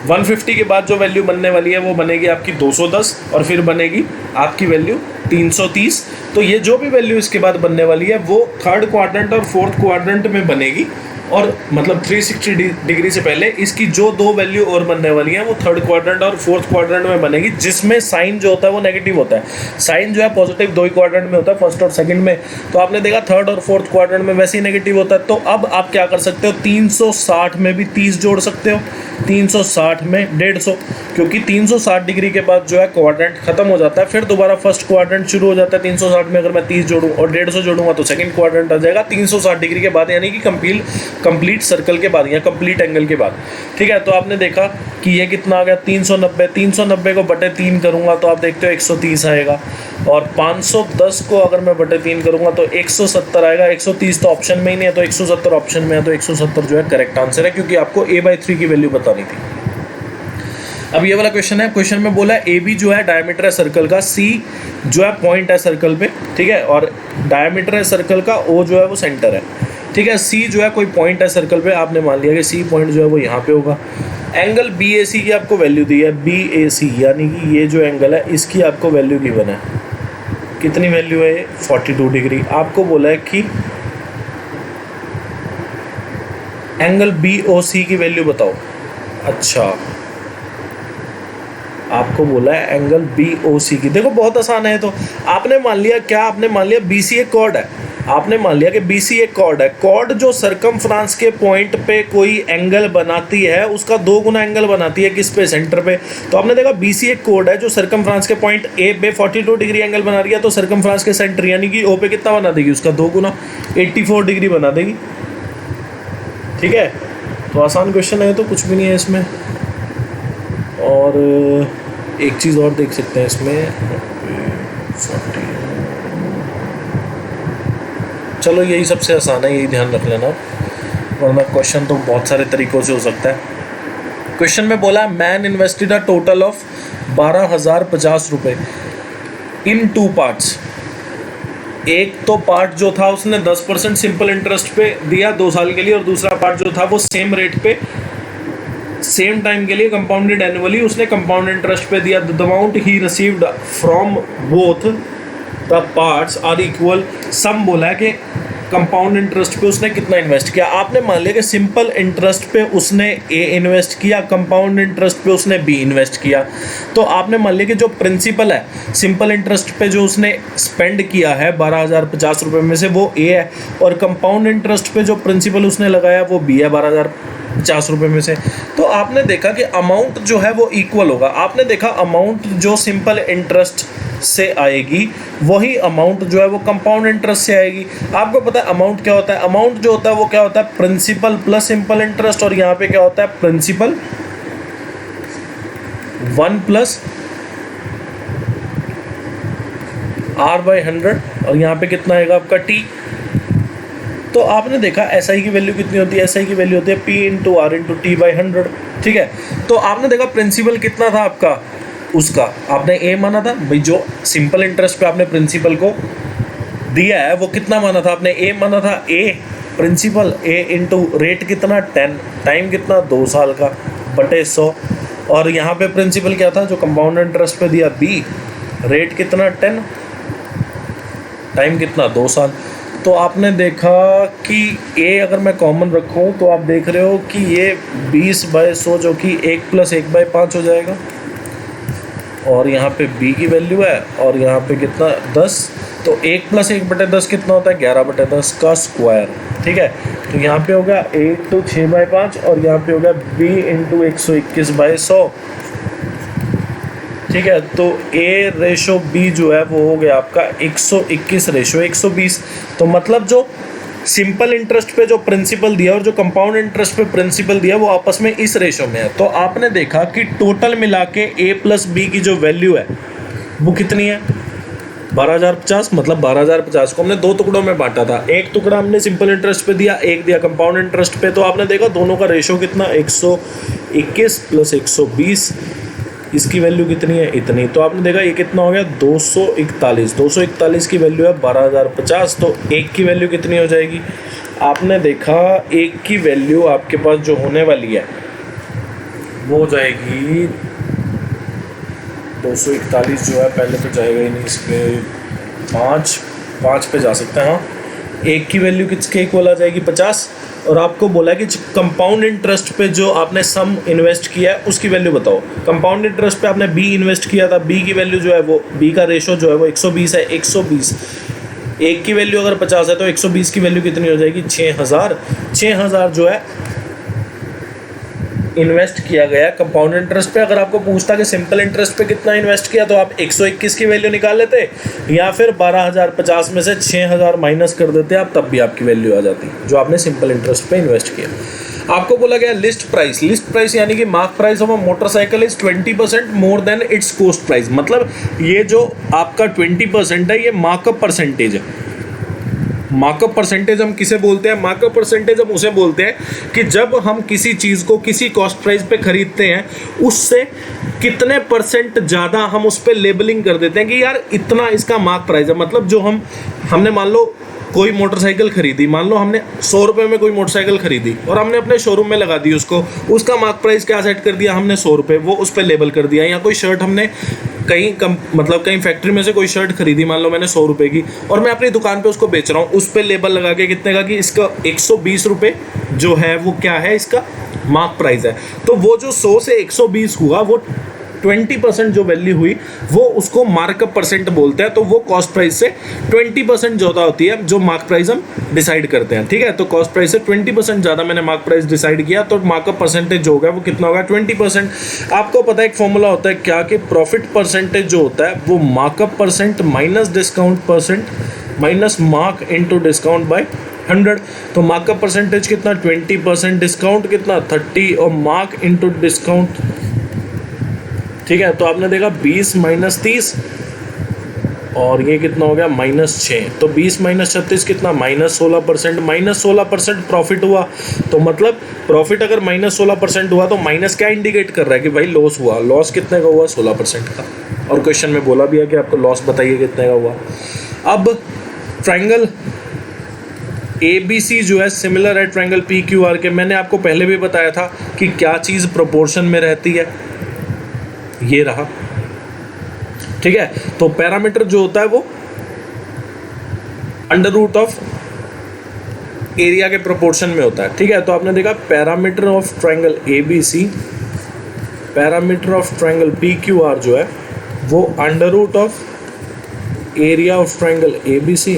[SPEAKER 1] 150 के बाद जो वैल्यू बनने वाली है वो बनेगी आपकी 210 और फिर बनेगी आपकी वैल्यू 330। तो ये जो भी वैल्यू इसके बाद बनने वाली है वो थर्ड क्वाड्रेंट और फोर्थ क्वाड्रेंट में बनेगी, और मतलब 360 डिग्री से पहले इसकी जो दो वैल्यू और बनने वाली है वो थर्ड क्वाड्रेंट और फोर्थ क्वाड्रेंट में बनेगी, जिसमें साइन जो होता है वो नेगेटिव होता है। साइन जो है पॉजिटिव दो ही क्वाड्रेंट में होता है, फर्स्ट और सेकंड में। तो आपने देखा थर्ड और फोर्थ क्वाड्रेंट में वैसे ही नेगेटिव होता है। तो अब आप क्या कर सकते हो 360 में भी 30 जोड़ सकते हो, 360 में 150, क्योंकि 360 डिग्री के बाद जो है क्वाड्रेंट खत्म हो जाता है, फिर दोबारा फर्स्ट क्वाड्रेंट शुरू हो जाता है। 360 में अगर मैं 30 जोड़ूँ और 150 जोड़ूंगा तो सेकंड क्वाड्रेंट आ जाएगा 360 डिग्री के बाद, यानी कि कंप्लीट सर्कल के बाद या कंप्लीट एंगल के बाद। ठीक है, तो आपने देखा कि ये कितना आ गया 390। 390 को बटे 3 करूंगा तो आप देखते हो 130 आएगा, और 510 को अगर मैं बटे 3 करूंगा तो 170 आएगा। 130 तो ऑप्शन में ही नहीं है, तो 170 ऑप्शन में है, तो 170 जो है करेक्ट आंसर है, क्योंकि आपको a/3 की वैल्यू बतानी थी। अब ये वाला क्वेश्चन है, क्वेश्चन में बोला ए बी जो है डायमीटर है सर्कल का, सी जो है पॉइंट है सर्कल पे, ठीक है, और डायमीटर है सर्कल का, ओ जो है वो सेंटर है, ठीक है, सी जो है कोई पॉइंट है सर्कल पे, आपने मान लिया कि सी पॉइंट जो है वो यहाँ पे होगा। एंगल बी ए सी की आपको वैल्यू दी है, बी ए सी यानी कि ये जो एंगल है इसकी आपको वैल्यू गिवन है, कितनी वैल्यू है ये 42 डिग्री। आपको बोला है कि एंगल बी ओ सी की वैल्यू बताओ। अच्छा, आपको बोला है एंगल बी ओ सी की, देखो बहुत आसान है। तो आपने मान लिया क्या, आपने मान लिया बी सी एक कॉर्ड है, आपने मान लिया कि बी सी एक कॉर्ड है। कॉर्ड जो सरकमफ्रांस के पॉइंट पे कोई एंगल बनाती है उसका 2 गुना एंगल बनाती है किस पे, सेंटर पे। तो आपने देखा बी सी एक कॉर्ड है जो सरकमफ्रांस के पॉइंट ए पे 42 डिग्री एंगल बना रही है, तो सरकमफ्रांस के सेंटर यानी कि ओ पे कितना बना देगी, उसका 2 गुना 84 डिग्री बना देगी, ठीक है। तो आसान क्वेश्चन है, तो कुछ भी नहीं है इसमें। और एक चीज़ और देख सकते हैं इसमें, चलो यही सबसे आसान है, यही ध्यान रख लेना, वरना क्वेश्चन तो बहुत सारे तरीक़ों से हो सकता है। क्वेश्चन में बोला man invested a total of 12,050 रुपये इन 2 पार्ट्स। एक तो पार्ट जो था उसने 10% सिंपल इंटरेस्ट पे दिया 2 साल के लिए, और दूसरा पार्ट जो था वो सेम रेट पे सेम टाइम के लिए कंपाउंडेड एनुअली उसने कंपाउंड इंटरेस्ट पे दिया। The amount he received from both the parts are equal. Sum बोला है कि कंपाउंड इंटरेस्ट पे उसने कितना इन्वेस्ट किया। आपने मान लिया कि सिंपल इंटरेस्ट पे उसने ए इन्वेस्ट किया, कंपाउंड इंटरेस्ट पे उसने बी इन्वेस्ट किया। तो आपने मान लिया कि जो प्रिंसिपल है सिंपल इंटरेस्ट पे जो उसने स्पेंड किया है 12,050 रुपये में से वो ए है, और कंपाउंड इंटरेस्ट पे जो प्रिंसिपल उसने लगाया वो बी है 12,050 रुपये में से। तो आपने देखा कि अमाउंट जो है वो इक्वल होगा। आपने देखा अमाउंट जो सिंपल इंटरेस्ट से आएगी वही अमाउंट जो है वो कंपाउंड इंटरेस्ट से आएगी। आपको पता है अमाउंट क्या होता है, अमाउंट जो होता है वो क्या होता है, प्रिंसिपल प्लस सिंपल इंटरेस्ट, और यहाँ पे क्या होता है प्रिंसिपल 1 प्लस r/100, और यहाँ पे कितना आएगा आपका t। तो आपने देखा एस आई की वैल्यू कितनी होती है, एस आई की वैल्यू होती है p into R into T by 100, ठीक है। तो आपने देखा प्रिंसिपल कितना था आपका, उसका आपने ए माना था भाई, जो सिंपल इंटरेस्ट पे आपने प्रिंसिपल को दिया है वो कितना माना था आपने, ए माना था, ए प्रिंसिपल ए इंटू रेट कितना 10, टाइम कितना 2 साल का बटे 100, और यहाँ पे प्रिंसिपल क्या था जो कंपाउंड इंटरेस्ट पे दिया बी, रेट कितना 10, टाइम कितना 2 साल। तो आपने देखा कि ए अगर मैं कॉमन रखूँ तो आप देख रहे हो कि ये 20/100 जो कि 1 + 1/5 हो जाएगा, और यहाँ पे b की वैल्यू है, और यहाँ पे कितना 10, तो 1 + 1/10 कितना होता है 11/10 का स्क्वायर, ठीक है। तो यहाँ पे होगा 8 तो 6/5, और यहाँ पे होगा b इंटू 121/100, ठीक है। तो a/b जो है वो हो गया आपका 121/120। तो मतलब जो सिंपल इंटरेस्ट पे जो प्रिंसिपल दिया और जो कंपाउंड इंटरेस्ट पे प्रिंसिपल दिया वो आपस में इस रेशो में है। तो आपने देखा कि टोटल मिला के a + b की जो वैल्यू है वो कितनी है 12,050। मतलब 12,050 को हमने 2 टुकड़ों में बांटा था, एक टुकड़ा हमने सिंपल इंटरेस्ट पे दिया, एक दिया कंपाउंड इंटरेस्ट पे। तो आपने देखा दोनों का रेशो कितना 121 + 120, इसकी वैल्यू कितनी है इतनी। तो आपने देखा ये कितना हो गया 241 की वैल्यू है 12,050। तो एक की वैल्यू कितनी हो जाएगी, आपने देखा एक की वैल्यू आपके पास जो होने वाली है वो हो जाएगी 241 जो है, पहले तो जाएगा ही नहीं, इस पर 5 पे जा सकते हैं। हाँ, एक की वैल्यू किसके इक्वल आ जाएगी 50, और आपको बोला कि कंपाउंड इंटरेस्ट पे जो आपने सम इन्वेस्ट किया है उसकी वैल्यू बताओ। कंपाउंड इंटरेस्ट पे आपने बी इन्वेस्ट किया था, बी की वैल्यू जो है वो बी का रेशो जो है वो 120 है। 120 एक की वैल्यू अगर 50 है तो 120 की वैल्यू कितनी हो जाएगी 6,000 जो है इन्वेस्ट किया गया कंपाउंड इंटरेस्ट पे। अगर आपको पूछता कि सिंपल इंटरेस्ट पे कितना इन्वेस्ट किया तो आप 121 की वैल्यू निकाल लेते, या फिर 12,050 में से 6,000 माइनस कर देते आप, तब भी आपकी वैल्यू आ जाती जो आपने सिंपल इंटरेस्ट पे इन्वेस्ट किया। आपको बोला गया लिस्ट प्राइस यानी कि mark price of a motorcycle is 20% more than it's cost price. मतलब ये जो आपका 20% है ये मार्कअप परसेंटेज है। मार्कअप परसेंटेज हम किसे बोलते हैं? मार्कअप परसेंटेज हम उसे बोलते हैं कि जब हम किसी चीज़ को किसी कॉस्ट प्राइस पे खरीदते हैं, उससे कितने परसेंट ज़्यादा हम उस पर लेबलिंग कर देते हैं कि यार इतना इसका मार्क प्राइस है। मतलब जो हमने मान लो कोई मोटरसाइकिल खरीदी, मान लो हमने 100 रुपये में कोई मोटरसाइकिल खरीदी और हमने अपने शोरूम में लगा दी उसको, उसका मार्क प्राइस क्या सेट कर दिया हमने? 100 रुपये, वो उस पर लेबल कर दिया। या कोई शर्ट हमने कहीं फैक्ट्री में से कोई शर्ट खरीदी, मान लो मैंने 100 रुपये की, और मैं अपनी दुकान पे उसको बेच रहा हूँ, उस पर लेबल लगा के कितने का कि इसका 120 रुपये जो है वो क्या है, इसका मार्क प्राइस है। तो वो जो 100 से 120 हुआ, वो 20% जो वैल्यू हुई वो उसको मार्कअप परसेंट बोलते हैं। तो वो कॉस्ट प्राइस से 20% ज़्यादा होती है जो मार्क प्राइस हम डिसाइड करते हैं। ठीक है, तो कॉस्ट प्राइस से 20% ज़्यादा मैंने मार्क प्राइस डिसाइड किया, तो मार्कअप परसेंटेज जो होगा वो कितना होगा? 20%। आपको पता है एक फॉर्मूला होता है क्या, कि प्रॉफिट परसेंटेज जो होता है वो markup percent minus discount percent minus mark into discount bye 100। तो मार्कअप परसेंटेज कितना? 20%, डिस्काउंट कितना? 30, और मार्क इनटू डिस्काउंट। ठीक है, तो आपने देखा 20 माइनस 30, और ये कितना हो गया? -6। तो 20 माइनस 36 कितना? -16%। -16% प्रॉफिट हुआ, तो मतलब प्रॉफिट अगर -16% हुआ तो माइनस क्या इंडिकेट कर रहा है कि भाई लॉस हुआ। लॉस कितने का हुआ? 16% का। और क्वेश्चन में बोला भी है कि आपको लॉस बताइए कितने का हुआ। अब ट्रायंगल ABC जो है सिमिलर है ट्रायंगल PQR के। मैंने आपको पहले भी बताया था कि क्या चीज़ प्रोपोर्शन में रहती है, ये रहा। ठीक है, तो पैरामीटर जो होता है वो अंडर रूट ऑफ एरिया के प्रोपोर्शन में होता है। ठीक है, तो आपने देखा parameter of triangle ABC, parameter of triangle PQR जो है वो under root of area of triangle ABC,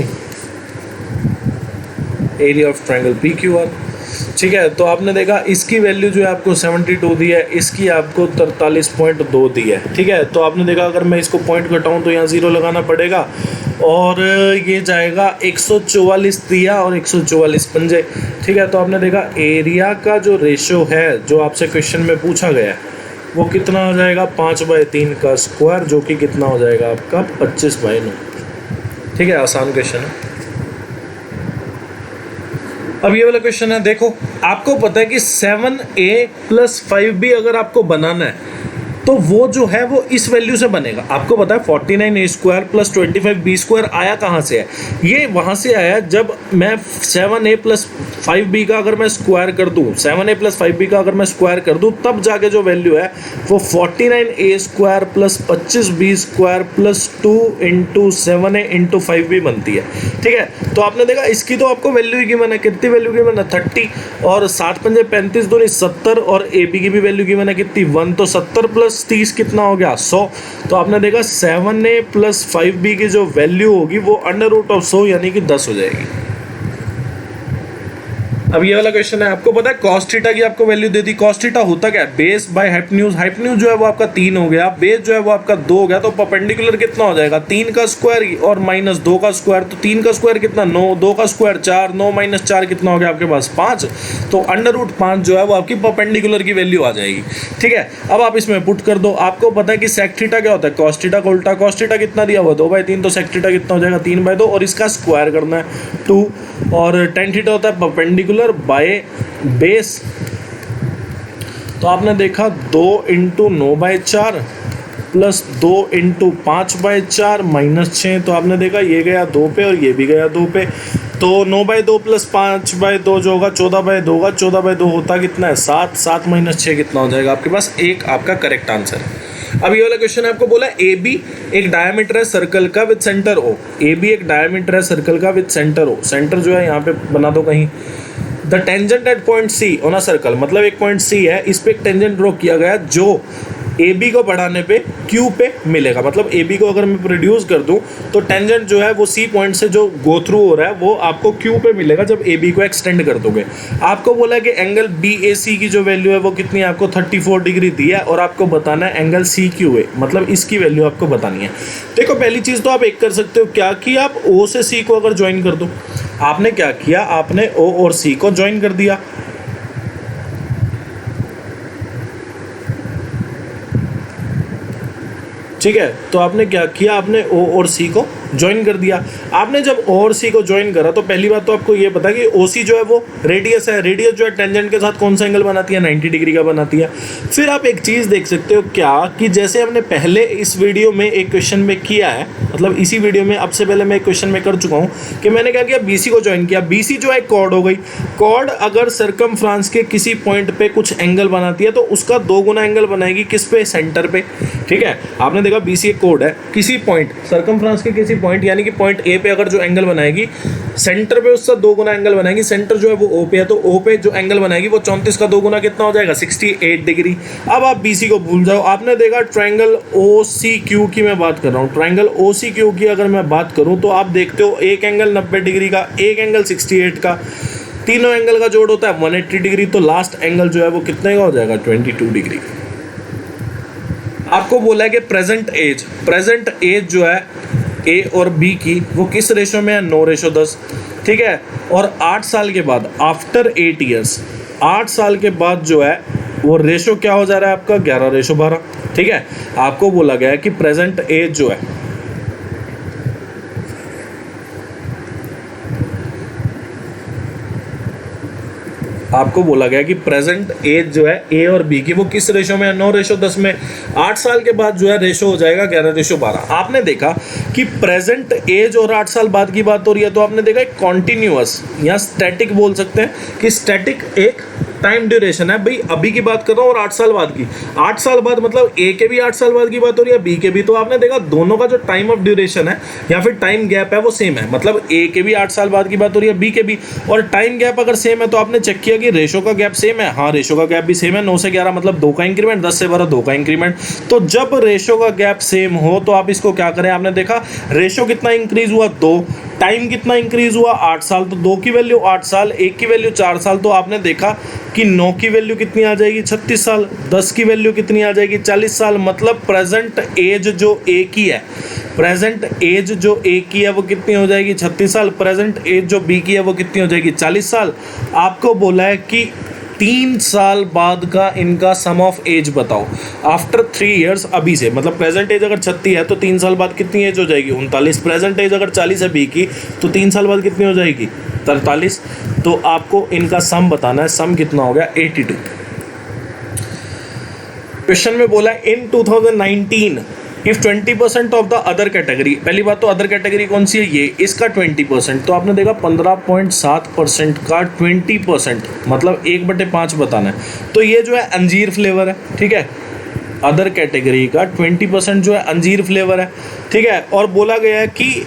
[SPEAKER 1] area of triangle PQR। ठीक है, तो आपने देखा इसकी वैल्यू जो है आपको 72 दी है, इसकी आपको 43.2 दी है। ठीक है, तो आपने देखा अगर मैं इसको पॉइंट घटाऊँ तो यहाँ 0 लगाना पड़ेगा, और ये जाएगा 144 दिया और 144 पंजे। ठीक है, तो आपने देखा एरिया का जो रेशो है जो आपसे क्वेश्चन में पूछा गया है वो कितना हो जाएगा? 5/3 का स्क्वायर, जो कि कितना हो जाएगा आपका? 25/9। ठीक है, आसान क्वेश्चन है। अब ये वाला क्वेश्चन है, देखो आपको पता है कि 7A + 5B अगर आपको बनाना है तो वो जो है वो इस वैल्यू से बनेगा। आपको पता है 49A² + 25B² आया कहाँ से है? ये वहाँ से आया जब मैं 7A + 5B का अगर मैं स्क्वायर कर दूँ, 7A + 5B का अगर मैं स्क्वायर कर दूँ, तब जाके जो वैल्यू है वो 49A² + 25B² + 2 × 7A × 5B बनती है। ठीक है, तो आपने देखा इसकी तो आपको वैल्यू ही गिवन है, कितनी वैल्यू गिवन है? 30, और 7 पंजे 35 दूनी 70, और AB की भी वैल्यू गिवन है कितनी? 1। तो 70 + 30 कितना हो गया? 100। तो आपने देखा 7A + 5B की जो वैल्यू होगी वो अंडर रूट ऑफ 100 यानी कि 10 हो जाएगी। अब ये वाला क्वेश्चन है, आपको पता है कॉस थीटा की आपको वैल्यू दे दी। कॉस थीटा होता क्या है? Base by hypotenuse. हाइपोटेन्यूज जो है वो आपका 3 हो गया, बेस जो है वो आपका 2 हो गया, तो परपेंडिकुलर कितना हो जाएगा? 3 का स्क्वायर और -2 का स्क्वायर। तो 3 का स्क्वायर कितना? 9, 2 का स्क्वायर 4, 9 - 4 कितना हो गया आपके पास? 5। तो अंडर रूट 5 जो है वो आपकी परपेंडिकुलर की वैल्यू आ जाएगी। ठीक है, अब आप इसमें पुट कर दो। आपको पता है कि सेक थीटा क्या होता है? कॉस थीटा का उल्टा। कॉस थीटा कितना दिया हुआ? 2/3, तो सेक थीटा कितना हो जाएगा? 3/2, और इसका स्क्वायर करना है 2। और टेन थीटा होता है परपेंडिकुलर बाय बेस। तो आपने देखा 2 × 9/4 + 2 × 5/4 -6। तो आपने देखा ये गया 2 पे और ये भी गया 2 पे। तो 9/2 + 5/2 जो होगा 14/2 होगा। 14/2 होता कितना है? 7। 7 - 6 कितना हो जाएगा आपके पास? 1 आपका करेक्ट आंसर है। अब ये वाला क्वेश्चन है, आपको बोला AB एक डायमीटर है सर्कल का विद सेंटर O। AB एक डायमीटर है सर्कल का विद सेंटर O। सेंटर जो है यहाँ पे बना दो कहीं। The tangent at point C on a circle, मतलब एक पॉइंट C है, इस पे एक टेंजेंट ड्रॉ किया गया जो AB को बढ़ाने पे Q पे मिलेगा। मतलब AB को अगर मैं प्रोड्यूस कर दूं तो टेंजेंट जो है वो C पॉइंट से जो गो थ्रू हो रहा है वो आपको Q पे मिलेगा जब AB को एक्सटेंड कर दोगे। आपको बोला कि एंगल BAC की जो वैल्यू है वो कितनी है? आपको 34 डिग्री दी है, और आपको बताना है एंगल CQA, मतलब इसकी वैल्यू आपको बतानी है। देखो पहली चीज़ तो आप एक कर सकते हो क्या, कि आप O से C को अगर ज्वाइन कर दो। आपने क्या किया? आपने O और C को ज्वाइन कर दिया। ठीक है, तो आपने क्या किया? आपने O और C को ज्वाइन कर दिया। आपने जब ओसी को ज्वाइन करा तो पहली बात तो आपको ये पता कि ओसी जो है वो रेडियस है, रेडियस जो है टेंजेंट के साथ कौन सा एंगल बनाती है, 90 डिग्री का बनाती है। फिर आप एक चीज़ देख सकते हो क्या कि जैसे हमने पहले इस वीडियो में एक क्वेश्चन में किया है, मतलब इसी वीडियो में अब से पहले मैं एक क्वेश्चन में कर चुका हूँ कि मैंने क्या किया, बीसी को ज्वाइन किया। बीसी जो है कॉर्ड हो गई, कॉर्ड अगर सर्कमफ्रांस के किसी पॉइंट पे कुछ एंगल बनाती है तो उसका 2 गुना एंगल बनाएगी किस पे, सेंटर पे। ठीक है, आपने देखा बीसी एक कॉर्ड है, किसी पॉइंट सर्कमफ्रांस के किसी पॉइंट यानी कि पॉइंट ए पे अगर जो एंगल बनाएगी सेंटर पे उसका 2 गुना एंगल बनाएगी। सेंटर जो है वो ओ पे है तो ओ पे जो एंगल बनाएगी वो 34 का 2 गुना कितना हो जाएगा, 68 डिग्री। अब आप बीसी को भूल जाओ। आपने देखा ट्रायंगल OCQ की मैं बात कर रहा हूँ, ट्रायंगल OCQ की अगर मैं बात करूँ तो आप देखते हो एक एंगल 90 डिग्री का, एक एंगल 68 का, तीनों एंगल का जोड़ होता है 180 डिग्री। तो लास्ट एंगल जो है वो कितने का हो जाएगा, 22 डिग्री। आपको बोला है कि प्रेजेंट एज जो है ए और बी की वो किस रेशो में है, 9:10। ठीक है, और 8 साल के बाद आफ्टर 8 ईयर्स, 8 साल के बाद जो है वो रेशो क्या हो जा रहा है आपका, 11:12। ठीक है, आपको बोला गया है कि प्रेजेंट एज जो है आपको बोला गया कि प्रेजेंट एज जो है ए और बी की वो किस रेशो में है, 9:10 में। 8 साल के बाद जो है रेशो हो जाएगा 11:12। आपने देखा कि प्रेजेंट एज और 8 साल बाद की बात हो रही है तो आपने देखा कॉन्टिन्यूअस या स्टैटिक बोल सकते हैं कि स्टैटिक एक टाइम ड्यूरेशन है। भाई अभी की बात कर रहा हूँ और 8 साल बाद की, 8 साल बाद मतलब ए के भी 8 साल बाद की बात हो रही है, बी के भी। तो आपने देखा दोनों का जो टाइम ऑफ ड्यूरेशन है या फिर टाइम गैप है वो सेम है, मतलब ए के भी 8 साल बाद की बात हो रही है, बी के भी। और टाइम गैप अगर सेम है तो आपने चेक किया कि रेशो का गैप सेम है, हाँ रेशो का गैप भी सेम है, 9 से 11 मतलब 2 का इंक्रीमेंट, 10 से 12 2 का इंक्रीमेंट। तो जब रेशो का गैप सेम हो तो आप इसको क्या करें, आपने देखा रेशो कितना इंक्रीज हुआ, 2, टाइम कितना इंक्रीज हुआ, 8 साल, तो 2 की वैल्यू 8 साल, 1 की वैल्यू 4 साल। तो आपने देखा कि 9 की वैल्यू कितनी आ जाएगी, 36 साल, 10 की वैल्यू कितनी आ जाएगी, 40 साल। मतलब प्रेजेंट एज जो ए की है, प्रेजेंट एज जो ए की है वो कितनी हो जाएगी, 36 साल। प्रेजेंट एज जो बी की है वो कितनी हो जाएगी, 40 साल। आपको बोला है कि 3 साल बाद का इनका सम ऑफ एज बताओ आफ्टर 3 ईयर्स अभी से। मतलब प्रेजेंट एज अगर 36 है तो 3 साल बाद कितनी एज हो जाएगी, 39। प्रेजेंट एज अगर 40 है बी की तो 3 साल बाद कितनी हो जाएगी, 43। तो आपको इनका सम बताना है, सम कितना हो गया, 82। क्वेश्चन में बोला है इन 2019 if 20% of the other category, पहली बात तो अदर कैटेगरी कौन सी है, ये, इसका 20%। तो आपने देखा 15.7% का 20% मतलब 1/5 बताना है। तो ये जो है अंजीर फ्लेवर है, ठीक है, अदर कैटेगरी का 20% जो है अंजीर फ्लेवर है, ठीक है। और बोला गया है कि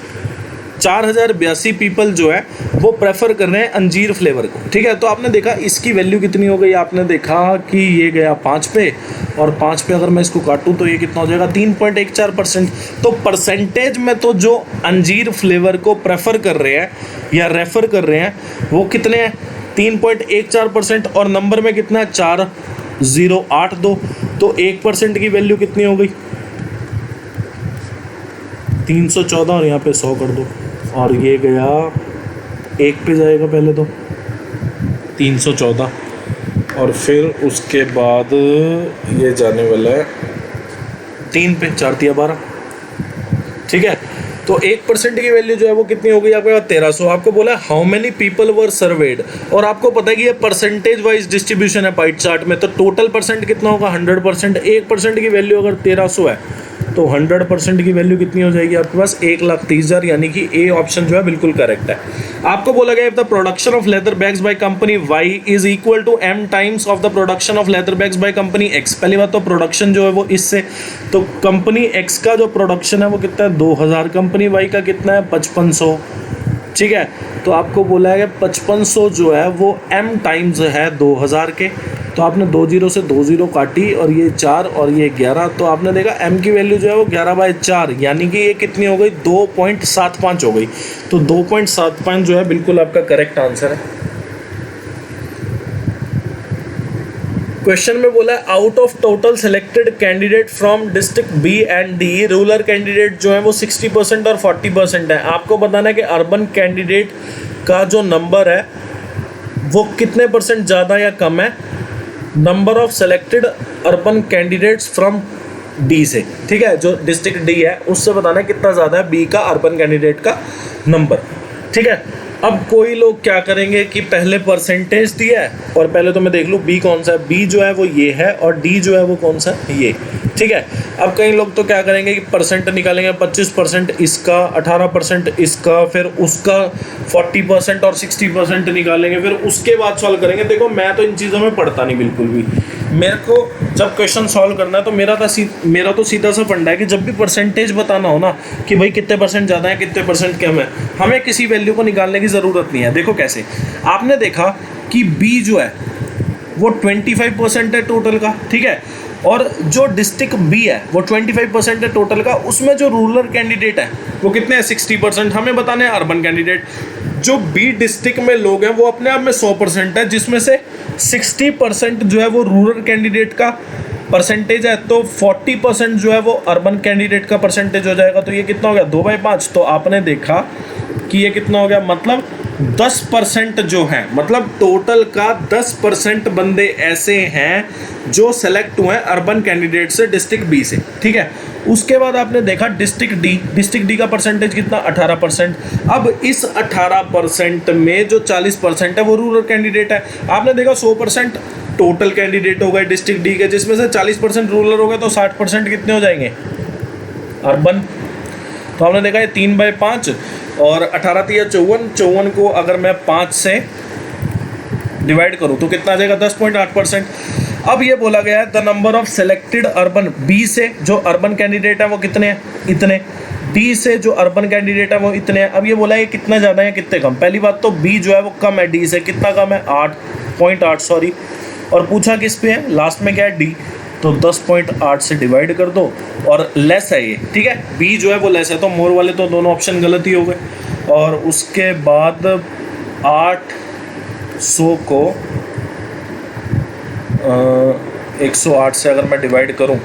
[SPEAKER 1] 4082 पीपल जो है वो प्रेफर कर रहे हैं अंजीर फ्लेवर को, ठीक है। तो आपने देखा इसकी वैल्यू कितनी हो गई, आपने देखा कि ये गया 5 पे, और 5 पे अगर मैं इसको काटूं तो ये कितना हो जाएगा, 3.14%। तो परसेंटेज में तो जो अंजीर फ्लेवर को प्रेफर कर रहे हैं या रेफर कर रहे हैं वो कितने हैं, 3.14%। और नंबर में कितना है, 4082। तो 1% की वैल्यू कितनी हो गई, 314, और यहाँ पे 100 कर दो, और ये गया 1 पे जाएगा पहले तो 314, और फिर उसके बाद ये जाने वाला है 3 पे, 4 तिया 12, ठीक है। तो 1% की वैल्यू जो है वो कितनी हो गई आपके पास, 1300। आपको बोला how many people were served, और आपको पता है कि ये परसेंटेज वाइज डिस्ट्रीब्यूशन है पाइट चार्ट में। तो टोटल परसेंट कितना होगा, 100%। 1% की वैल्यू अगर 1300 है तो 100% की वैल्यू कितनी हो जाएगी आपके पास, 1,30,000। यानी कि ए ऑप्शन जो है बिल्कुल करेक्ट है। आपको बोला गया the production of leather bags by company Y is equal to m times of the production of leather bags by company X. पहली बात तो प्रोडक्शन जो है वो इससे, तो कंपनी एक्स का जो प्रोडक्शन है वो कितना है, 2000, कंपनी वाई का कितना है, 5500, ठीक है। तो आपको बोला है कि 5500 जो है वो m टाइम्स है 2000 के। तो आपने 20 से 20 काटी, और ये 4 और ये 11। तो आपने देखा m की वैल्यू जो है वो 11/4, यानी कि ये कितनी हो गई, 2.75 हो गई। तो 2.75 जो है बिल्कुल आपका करेक्ट आंसर है। क्वेश्चन में बोला है out of total selected candidate from district B and D, rural candidate जो है वो 60% और 40% है। आपको बताना है कि अर्बन कैंडिडेट का जो नंबर है वो कितने % ज़्यादा या कम है। Number of selected urban candidates from D से, ठीक है, जो डिस्ट्रिक्ट डी है उससे बताना है कितना ज़्यादा है बी का अर्बन कैंडिडेट का नंबर, ठीक है। अब कोई लोग क्या करेंगे कि पहले परसेंटेज दिया है और पहले तो मैं देख लूँ बी कौन सा है, बी जो है वो ये है और डी जो है वो कौन सा है, ये, ठीक है। अब कई लोग तो क्या करेंगे कि परसेंट निकालेंगे, 25% इसका, 18% इसका, फिर उसका 40% और 60% निकालेंगे, फिर उसके बाद सॉल्व करेंगे। देखो मैं तो इन चीज़ों में पढ़ता नहीं बिल्कुल भी, मेरे को जब क्वेश्चन सॉल्व करना है तो मेरा तो सीधा सा फंडा है कि जब भी परसेंटेज बताना हो ना कि भाई कितने परसेंट ज़्यादा है कितने परसेंट कम है, हमें किसी वैल्यू को निकालने की ज़रूरत नहीं है। देखो कैसे, आपने देखा कि बी जो है वो 25% है टोटल का, ठीक है, और जो डिस्ट्रिक्ट बी है वो 25% है टोटल का, उसमें जो रूरल कैंडिडेट है वो कितने हैं, 60%। हमें बताने हैं अर्बन कैंडिडेट। जो बी डिस्ट्रिक्ट में लोग हैं वो अपने आप में 100% है, जिसमें से 60% जो है वो रूरल कैंडिडेट का परसेंटेज है, तो 40% जो है वो अर्बन कैंडिडेट का परसेंटेज हो जाएगा। तो ये कितना हो गया, 2/5। तो आपने देखा कि ये कितना हो गया, मतलब 10% जो है, मतलब टोटल का 10% बंदे ऐसे हैं जो सेलेक्ट हुए हैं अर्बन कैंडिडेट से डिस्ट्रिक्ट बी से, ठीक है। उसके बाद आपने देखा डिस्ट्रिक्ट डी का परसेंटेज कितना, 18%। अब इस 18% में जो 40% है वो रूरल कैंडिडेट है। आपने देखा 100% टोटल कैंडिडेट हो गए डिस्ट्रिक्ट डी के, जिसमें से 40% रूरल हो गए, तो 60% कितने हो जाएंगे, अर्बन। तो आपने देखा ये 3/5 और 18 3 54 को अगर मैं 5 से डिवाइड करूँ तो कितना आ जाएगा, 10.8%। अब ये बोला गया है the number of selected urban, B से जो अर्बन कैंडिडेट है वो कितने हैं, इतने, डी से जो अर्बन कैंडिडेट है वो इतने हैं। अब ये बोला है कितना ज़्यादा है कितने कम। पहली बात तो बी जो है वो कम है डी से, कितना कम है, 8.8 सॉरी, और पूछा किस पे है, लास्ट में क्या है, डी, तो 10.8 से डिवाइड कर दो और लेस है ये, ठीक है, बी जो है वो लेस है, तो मोर वाले तो दोनों ऑप्शन गलत ही हो गए। और उसके बाद 800 को 108 से अगर मैं डिवाइड करूं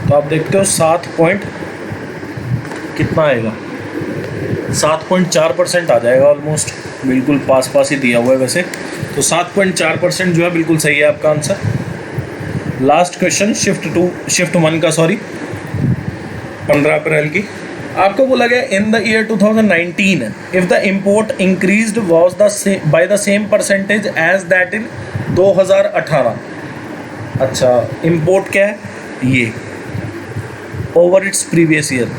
[SPEAKER 1] तो आप देखते हो 7 पॉइंट कितना आएगा, 7.4% आ जाएगा, ऑलमोस्ट बिल्कुल पास ही दिया हुआ है वैसे, तो 7.4% जो है बिल्कुल सही है आपका आंसर। लास्ट क्वेश्चन शिफ्ट 1 का, सॉरी 15 अप्रैल की, आपको बोला गया in the year 2019 if the import increased was by the same percentage as that in 2018। अच्छा, इम्पोर्ट क्या है, ये ओवर इट्स प्रीवियस ईयर,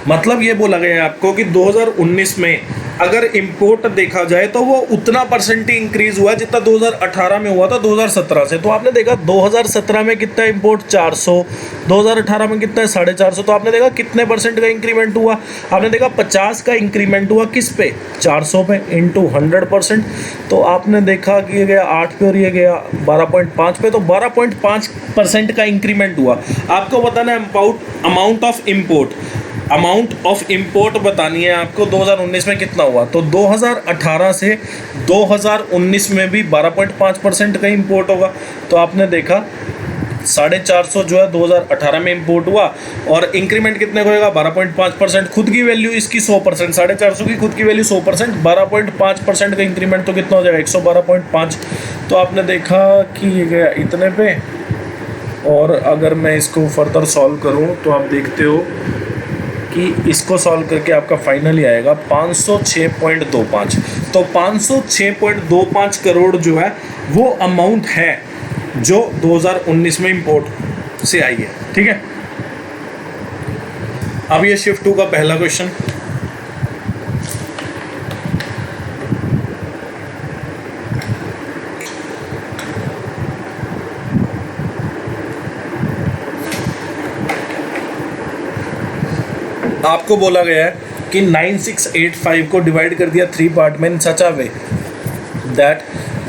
[SPEAKER 1] मतलब ये बोला गया है आपको कि 2019 में अगर इंपोर्ट देखा जाए तो वो उतना परसेंट ही इंक्रीज हुआ जितना 2018 में हुआ था 2017 से। तो आपने देखा 2017 में कितना इंपोर्ट, 400, 2018 में कितना है, 450। तो आपने देखा कितने परसेंट का इंक्रीमेंट हुआ, आपने देखा 50 का इंक्रीमेंट हुआ किस पे, 400 पे इंटू 100%। तो आपने देखा कि ये गया 8 पे और ये गया 12.5 पे, तो 12.5% का इंक्रीमेंट हुआ। आपको बताना है अमाउंट ऑफ इम्पोर्ट बतानी है आपको 2019 में कितना हुआ। तो 2018 से 2019 में भी 12.5% का इम्पोर्ट होगा। तो आपने देखा 450 जो है 2018 में इम्पोर्ट हुआ और इंक्रीमेंट कितने का होगा, 12.5%। खुद की वैल्यू इसकी 100%, 450 की खुद की वैल्यू 100%, 12.5% का इंक्रीमेंट तो कितना हो जाएगा, 112.5। तो आपने देखा कि ये गया इतने पे, और अगर मैं इसको फर्दर सॉल्व करूँ तो आप देखते हो कि इसको सॉल्व करके आपका फाइनली आएगा 506.25। तो 506.25 करोड़ जो है वो अमाउंट है जो 2019 में इंपोर्ट से आई है, ठीक है। अब ये शिफ्ट 2 का पहला क्वेश्चन, आपको बोला गया है कि 9685 को डिवाइड कर दिया 3 पार्ट में in such a way that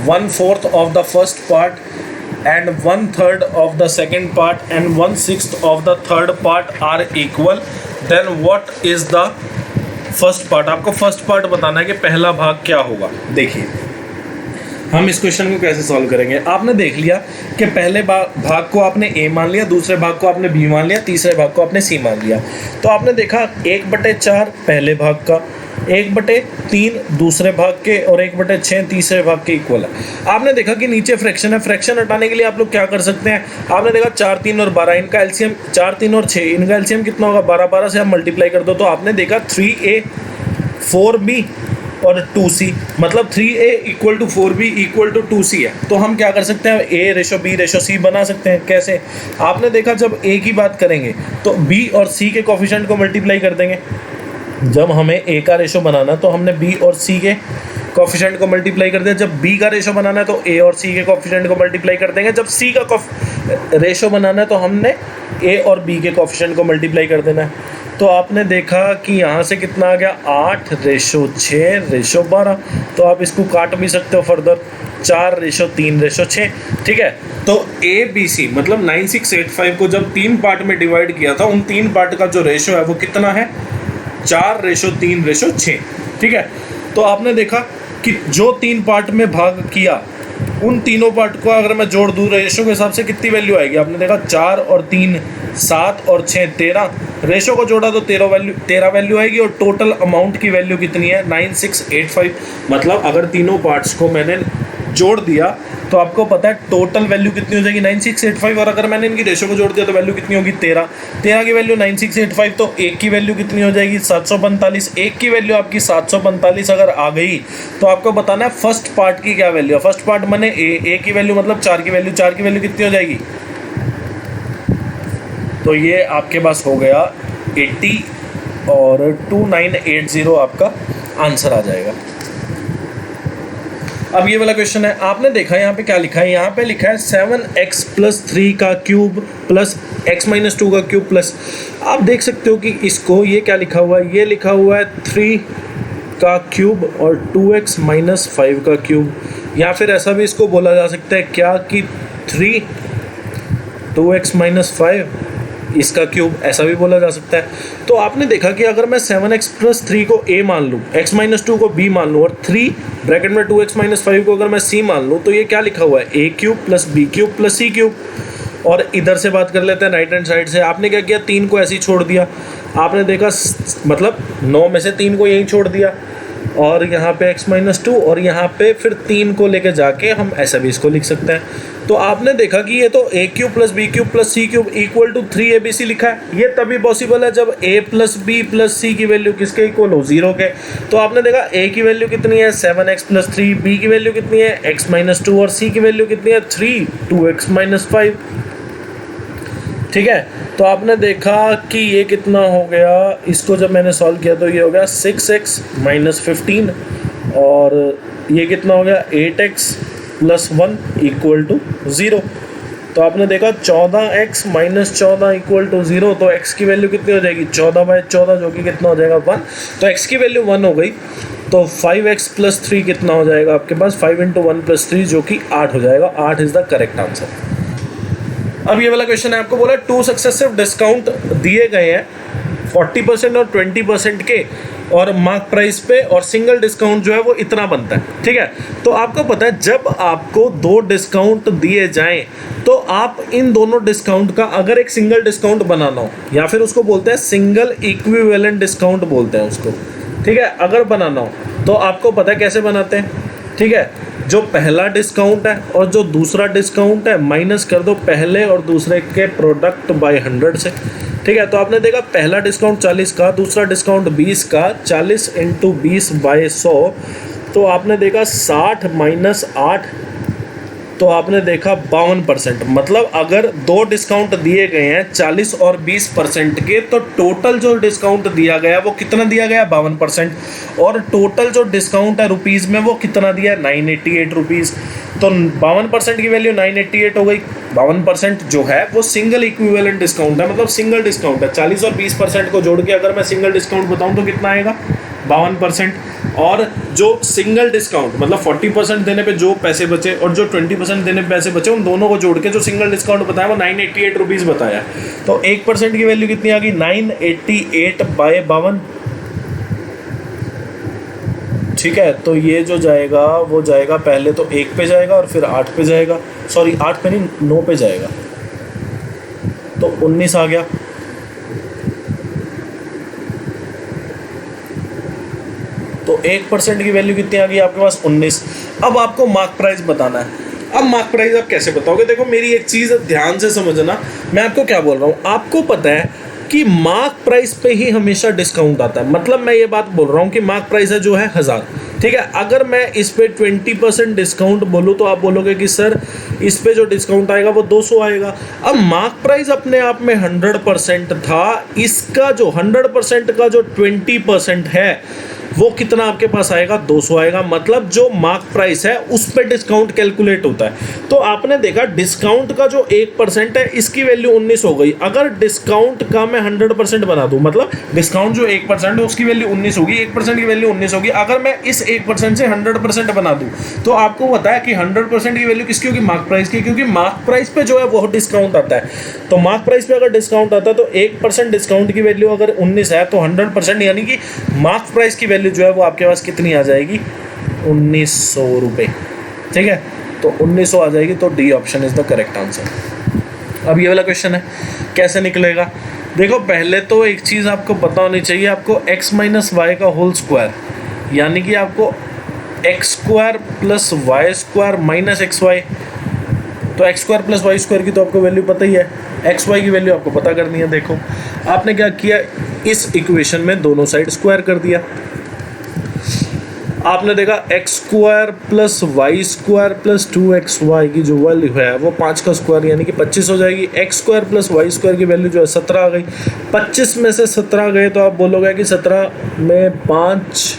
[SPEAKER 1] 1/4 of the first part and 1/3 of the second part and 1/6 of the third part are equal, then what is the first part. आपको फर्स्ट पार्ट बताना है कि पहला भाग क्या होगा। देखिए हम इस क्वेश्चन को कैसे सॉल्व करेंगे। आपने देख लिया कि पहले भाग को आपने ए मान लिया, दूसरे भाग को आपने बी मान लिया, तीसरे भाग को आपने सी मान लिया। तो आपने देखा 1/4 पहले भाग का 1/3 दूसरे भाग के और 1/6 तीसरे भाग के इक्वल है। आपने देखा कि नीचे फ्रैक्शन है, फ्रैक्शन हटाने के लिए आप लोग क्या कर सकते हैं, आपने देखा 4, 3 और 12 इनका एलसीएम, 4, 3 और 6 इनका एलसीएम कितना होगा, 12, 12 से आप मल्टीप्लाई कर दो तो आपने देखा 3a 4b और 2c, मतलब 3a equal to 4b equal to 2c है। तो हम क्या कर सकते हैं, a ratio b ratio c बना सकते हैं। कैसे, आपने देखा जब a की बात करेंगे तो b और c के कोफिशिएंट को मल्टीप्लाई कर देंगे। जब हमें a का रेशो बनाना तो हमने b और c के कोफिशिएंट को मल्टीप्लाई कर दिया। जब b का रेशो बनाना है तो a और c के कोफिशिएंट को मल्टीप्लाई कर देंगे। जब c का रेशो बनाना है तो हमने a और b के कोफिशिएंट को मल्टीप्लाई कर देना है। तो आपने देखा कि यहाँ से कितना आ गया, 8/6/12। तो आप इसको काट भी सकते हो फर्दर, 4/3/6। ठीक है, तो ABC मतलब 9685 को जब 3 पार्ट में डिवाइड किया था, उन 3 पार्ट का जो रेशो है वो कितना है, 4/3/6। ठीक है, तो आपने देखा कि जो 3 पार्ट में भाग किया उन तीनों पार्ट को अगर मैं जोड़ दूँ रेशो के हिसाब से कितनी वैल्यू आएगी, आपने देखा 4 और 3 7 और 6 13, रेशो को जोड़ा तो 13 वैल्यू आएगी और टोटल अमाउंट की वैल्यू कितनी है 9685। मतलब अगर तीनों पार्ट्स को मैंने जोड़ दिया तो आपको पता है टोटल वैल्यू कितनी हो जाएगी 9685, और अगर मैंने इनकी रेशो को जोड़ दिया तो वैल्यू कितनी होगी 13 की वैल्यू 9685। तो एक की वैल्यू कितनी हो जाएगी 745। एक की वैल्यू आपकी 745 अगर आ गई तो आपको बताना है फर्स्ट पार्ट की क्या वैल्यू है। फर्स्ट पार्ट मैंने ए की वैल्यू मतलब 4 की वैल्यू, 4 की वैल्यू कितनी हो जाएगी, तो ये आपके पास हो गया 80 और 2980 आपका आंसर आ जाएगा। अब ये वाला क्वेश्चन है, आपने देखा यहाँ पे क्या लिखा है, यहाँ पे लिखा है 7x + 3 का क्यूब प्लस x - 2 का क्यूब प्लस, आप देख सकते हो कि इसको ये क्या लिखा हुआ है, ये लिखा हुआ है 3 का क्यूब और 2x - 5 का क्यूब, या फिर ऐसा भी इसको बोला जा सकता है क्या कि 3 2x - 5 इसका क्यूब, ऐसा भी बोला जा सकता है। तो आपने देखा कि अगर मैं 7x + 3 को a मान लूँ, x - 2 को b मान लूँ और 3 ब्रैकेट में 2x - 5 को अगर मैं c मान लूँ तो ये क्या लिखा हुआ है a³ + b³ + c³। और इधर से बात कर लेते हैं राइट हैंड साइड से, आपने क्या किया 3 को ऐसे ही छोड़ दिया, आपने देखा मतलब 9 में से 3 को यहीं छोड़ दिया और यहाँ पे x - 2 और यहाँ पे फिर 3 को लेके जाके हम ऐसा भी इसको लिख सकते हैं। तो आपने देखा कि ये तो a³ + b³ + c³ equal to 3abc लिखा है। ये तभी पॉसिबल है जब a + b + c की वैल्यू किसके इक्वल हो, 0 के। तो आपने देखा a की वैल्यू कितनी है 7x + 3, b की वैल्यू कितनी है x - 2 और c की वैल्यू कितनी है 3 2x - 5। ठीक है, तो आपने देखा कि ये कितना हो गया, इसको जब मैंने सॉल्व किया तो ये हो गया 6x - 15 और ये कितना हो गया 8x + 1 = 0। तो आपने देखा 14x - 14 = 0, तो x की वैल्यू कितनी हो जाएगी 14/14 जो कि कितना हो जाएगा 1। तो x की वैल्यू 1 हो गई, तो 5x + 3 कितना हो जाएगा आपके पास 5 × 1 + 3 जो कि 8 हो जाएगा। 8 इज़ द करेक्ट आंसर। अब ये वाला क्वेश्चन है, आपको बोला 2 सक्सेसिव डिस्काउंट दिए गए हैं 40% और 20% के और मार्क प्राइस पे, और सिंगल डिस्काउंट जो है वो इतना बनता है। ठीक है, तो आपको पता है जब आपको 2 डिस्काउंट दिए जाएं तो आप इन दोनों डिस्काउंट का अगर एक सिंगल डिस्काउंट बनाना हो, या फिर उसको बोलते हैं सिंगल इक्विवेलेंट डिस्काउंट बोलते हैं उसको। ठीक है, अगर बनाना हो तो आपको पता है कैसे बनाते हैं। ठीक है, जो पहला डिस्काउंट है और जो दूसरा डिस्काउंट है माइनस कर दो पहले और दूसरे के प्रोडक्ट बाय 100 से। ठीक है, तो आपने देखा पहला डिस्काउंट 40 का, दूसरा डिस्काउंट 20 का, 40 × 20/100, तो आपने देखा 60 - 8, तो आपने देखा 52%। मतलब अगर 2 डिस्काउंट दिए गए हैं 40 और 20% के, तो टोटल जो डिस्काउंट दिया गया वो कितना दिया गया 52%, और टोटल जो डिस्काउंट है रुपीज़ में वो कितना दिया है 988 रुपीज़। तो 52% की वैल्यू 988 हो गई। 52% जो है वो सिंगल इक्विवेलेंट डिस्काउंट है, मतलब सिंगल डिस्काउंट है। 40 और 20% को जोड़ के अगर मैं सिंगल डिस्काउंट बताऊँ तो कितना आएगा 52%। और जो सिंगल डिस्काउंट मतलब 40% देने पे जो पैसे बचे और जो 20% देने पे पैसे बचे, उन दोनों को जोड़ के जो सिंगल डिस्काउंट बताया वो 988 रुपीज़ बताया। तो 1% की वैल्यू कितनी आ गई 988/52। ठीक है, तो ये जो जाएगा वो जाएगा पहले तो 1 पे जाएगा और फिर 8 पे जाएगा, सॉरी 8 पे नहीं 9 पे जाएगा, तो 19 आ गया। तो 1% की वैल्यू कितनी आ गई आपके पास 19। अब आपको मार्क प्राइस बताना है। अब मार्क प्राइस आप कैसे बताओगे? देखो मेरी एक चीज़ ध्यान से समझना, मैं आपको क्या बोल रहा हूँ। आपको पता है कि मार्क प्राइस पे ही हमेशा डिस्काउंट आता है। मतलब मैं ये बात बोल रहा हूँ कि मार्क प्राइस है जो है 1000, ठीक है। अगर मैं इस पे 20% डिस्काउंट बोलूँ तो आप बोलोगे कि सर इस पे जो डिस्काउंट आएगा वो 200 आएगा। अब मार्क प्राइस अपने आप में 100% था, इसका जो 100% का जो 20% है वो कितना आपके पास आएगा? 200 आएगा। मतलब जो मार्क प्राइस है उस पर डिस्काउंट कैलकुलेट होता है। तो आपने देखा डिस्काउंट का जो 1% है इसकी वैल्यू 19 हो गई। अगर डिस्काउंट का मैं 100% बना दूं, मतलब डिस्काउंट जो 1% है उसकी वैल्यू 19 होगी, 1% की वैल्यू 19 होगी। अगर मैं इस 1% से 100% बना दूं तो आपको पता है कि 100% की वैल्यू किसकी होगी? मार्क प्राइस की, क्योंकि मार्क प्राइस पे जो है वो डिस्काउंट आता है। तो मार्क प्राइस पे अगर डिस्काउंट आता है तो 1% डिस्काउंट की वैल्यू अगर 19 है तो 100% यानी कि मार्क प्राइस की वैल्यू जो है वो आपके पास कितनी आ जाएगी? 1900 रुपये, ठीक है। तो 1900 आ जाएगी। तो D option is the correct answer. अब ये वाला क्वेश्चन है कैसे निकलेगा? देखो पहले तो एक चीज़ आपको पता होनी चाहिए, आपको x माइनस वाई का होल स्क्वायर यानी कि आपको x square plus y square minus x y, तो x square plus y square की तो आपको वैल्यू पता ही है, एक्स वाई की वैल्यू आपको पता करनी है। देखो आपने क्या किया, इस इक्वेशन में दोनों साइड स्क्वायर कर दिया। आपने देखा x square plus y square plus 2xy की जो वैल्यू है वो 5 का स्क्वायर यानी कि 25 हो जाएगी। X square plus y square की वैल्यू जो है 17 आ गई। 25 में से 17 गए तो आप बोलोगे कि 17 में 5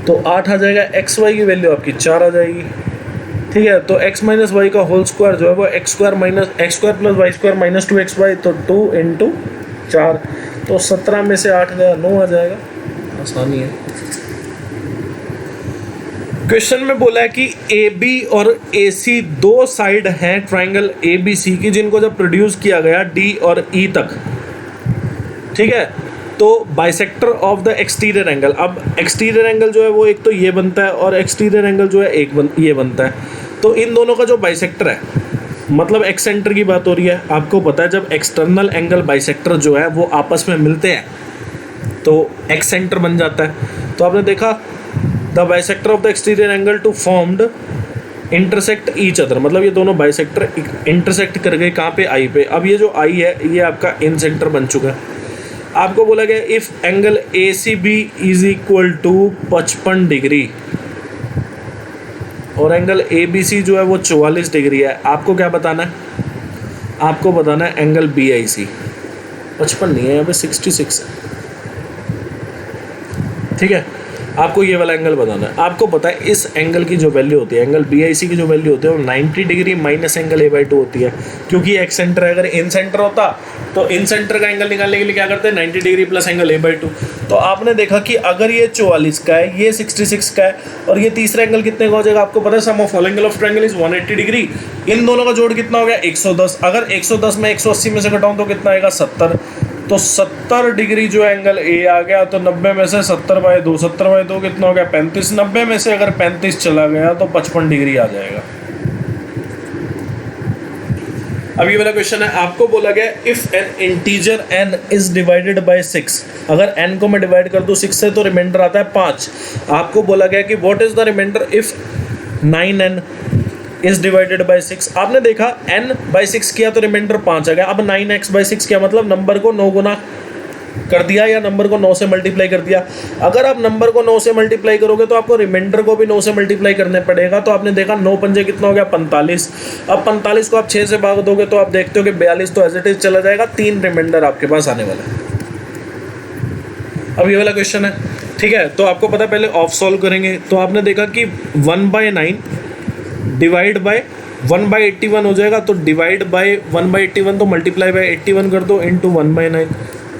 [SPEAKER 1] तो 8 आ जाएगा। एक्स वाई की वैल्यू आपकी 4 आ जाएगी, ठीक है। तो x माइनस वाई का होल स्क्वायर जो है वो x square plus y square minus 2xy, तो 2 इंटू 4, तो 17 में से 8 गया 9 आ जाएगा। आसानी है। क्वेश्चन में बोला है कि ए बी और ए सी दो साइड हैं ट्राइंगल ए बी सी की, जिनको जब प्रोड्यूस किया गया डी और ई तक, ठीक है, तो bisector of the exterior angle. अब एक्सटीरियर एंगल जो है वो एक तो ये बनता है और एक्सटीरियर एंगल जो है ये बनता है। तो इन दोनों का जो बाइसेक्टर है, मतलब एक्सेंटर की बात हो रही है। आपको पता है जब एक्सटर्नल एंगल बाइसेक्टर जो है वो आपस में मिलते हैं तो एक्सेंटर बन जाता है। तो आपने देखा the bisector of the exterior angle two formed intersect each other, मतलब ये दोनों बाइसेक्टर इंटरसेक्ट कर गए कहाँ पे? आई पे। अब ये जो आई है ये आपका इन सेंटर बन चुका है। आपको बोला गया if angle A C B is equal to 55 degree और एंगल ए बी सी जो है वो 44 डिग्री है। आपको क्या बताना है? आपको बताना है एंगल बी आई सी। 55 नहीं है, यहाँ पे 66 है, ठीक है। आपको ये वाला एंगल बताना है। आपको पता है इस एंगल की जो वैल्यू होती है, एंगल बी आई सी की जो वैल्यू होती है वो 90 degree minus angle A by 2 होती है, क्योंकि एक्स सेंटर है। अगर इन सेंटर होता तो इन सेंटर का एंगल निकालने के लिए क्या करते हैं? 90 degree plus angle A by 2। तो आपने देखा कि अगर ये 44 का है, ये 66 का है और ये तीसरा एंगल कितने का हो जाएगा? आपको पता है sum of all angle of triangle is 180 degree. इन दोनों का जोड़ कितना हो गया? 110। अगर 110 में 180 में से घटाऊँ तो कितना आएगा? 70। तो 70 डिग्री जो एंगल ए आ गया, तो 90 में से 70/2, 70/2 कितना हो गया? 35। 90 में से अगर 35 चला गया तो 55 डिग्री आ जाएगा। अब ये वाला क्वेश्चन है, आपको बोला गया if N integer n is divided by 6, अगर n को मैं डिवाइड कर दूं 6 से तो रिमाइंडर आता है 5। आपको बोला गया कि what is the remainder if 9n is divided by 6। आपने देखा n/6 किया तो रिमाइंडर 5 आ गया। अब 9x/6 किया मतलब नंबर को 9 गुना कर दिया या नंबर को 9 से मल्टीप्लाई कर दिया। अगर आप नंबर को 9 से मल्टीप्लाई करोगे तो आपको रिमाइंडर को भी 9 से मल्टीप्लाई करने पड़ेगा। तो आपने देखा 9 पंजे कितना हो गया? 45। अब 45 को आप 6 से भाग दोगे तो आप देखते हो कि 42 तो एज इट इज चला जाएगा। 3 रिमाइंडर आपके पास आने वाला है। अब ये वाला क्वेश्चन है, ठीक है। तो आपको पता है पहले ऑफ सॉल्व करेंगे। तो आपने देखा कि 1/9 डिवाइड बाय 1/81 हो जाएगा। तो डिवाइड बाय 1/81 तो मल्टीप्लाई बाय 81 कर दो इंटू 1/9,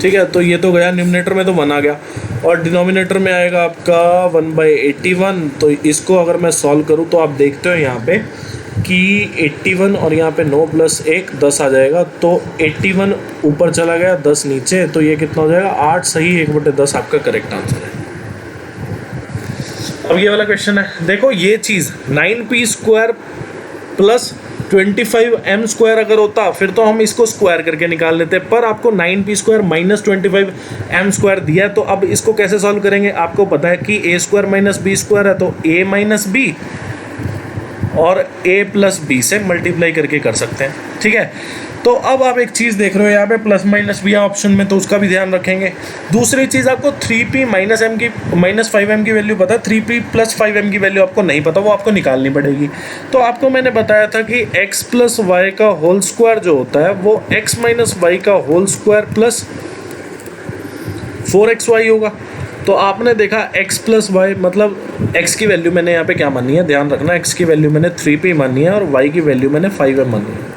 [SPEAKER 1] ठीक है। तो ये तो गया, न्यूमरेटर में तो 1 आ गया और डिनोमिनेटर में आएगा आपका 1/81। तो इसको अगर मैं सॉल्व करूँ तो आप देखते हो यहाँ पे कि 81 और यहाँ पे 9 + 1 10 आ जाएगा। तो 81 ऊपर चला गया, 10 नीचे, तो ये कितना हो जाएगा? 8 सही, 1/10 आपका करेक्ट आंसर है। अब ये वाला क्वेश्चन है, देखो ये चीज़ 9p² प्लस 25m² अगर होता फिर तो हम इसको स्क्वायर करके निकाल लेते, पर आपको 9p² माइनस 25m² दिया है। तो अब इसको कैसे सॉल्व करेंगे? आपको पता है कि a² माइनस b² है, तो a माइनस b और a प्लस बी से मल्टीप्लाई करके कर सकते हैं, ठीक है। तो अब आप एक चीज़ देख रहे हो यहाँ पे प्लस माइनस भी है ऑप्शन में, तो उसका भी ध्यान रखेंगे। दूसरी चीज़, आपको 3p माइनस 5m की वैल्यू पता है, 3p प्लस 5m की वैल्यू आपको नहीं पता, वो आपको निकालनी पड़ेगी। तो आपको मैंने बताया था कि x प्लस वाई का होल स्क्वायर जो होता है वो x माइनस वाई का होल स्क्वायर प्लस 4xy होगा। तो आपने देखा x प्लस वाई मतलब x की वैल्यू मैंने यहाँ पे क्या मानी है, ध्यान रखना, x की वैल्यू मैंने 3p मानी है और y की वैल्यू मैंने 5m मानी है।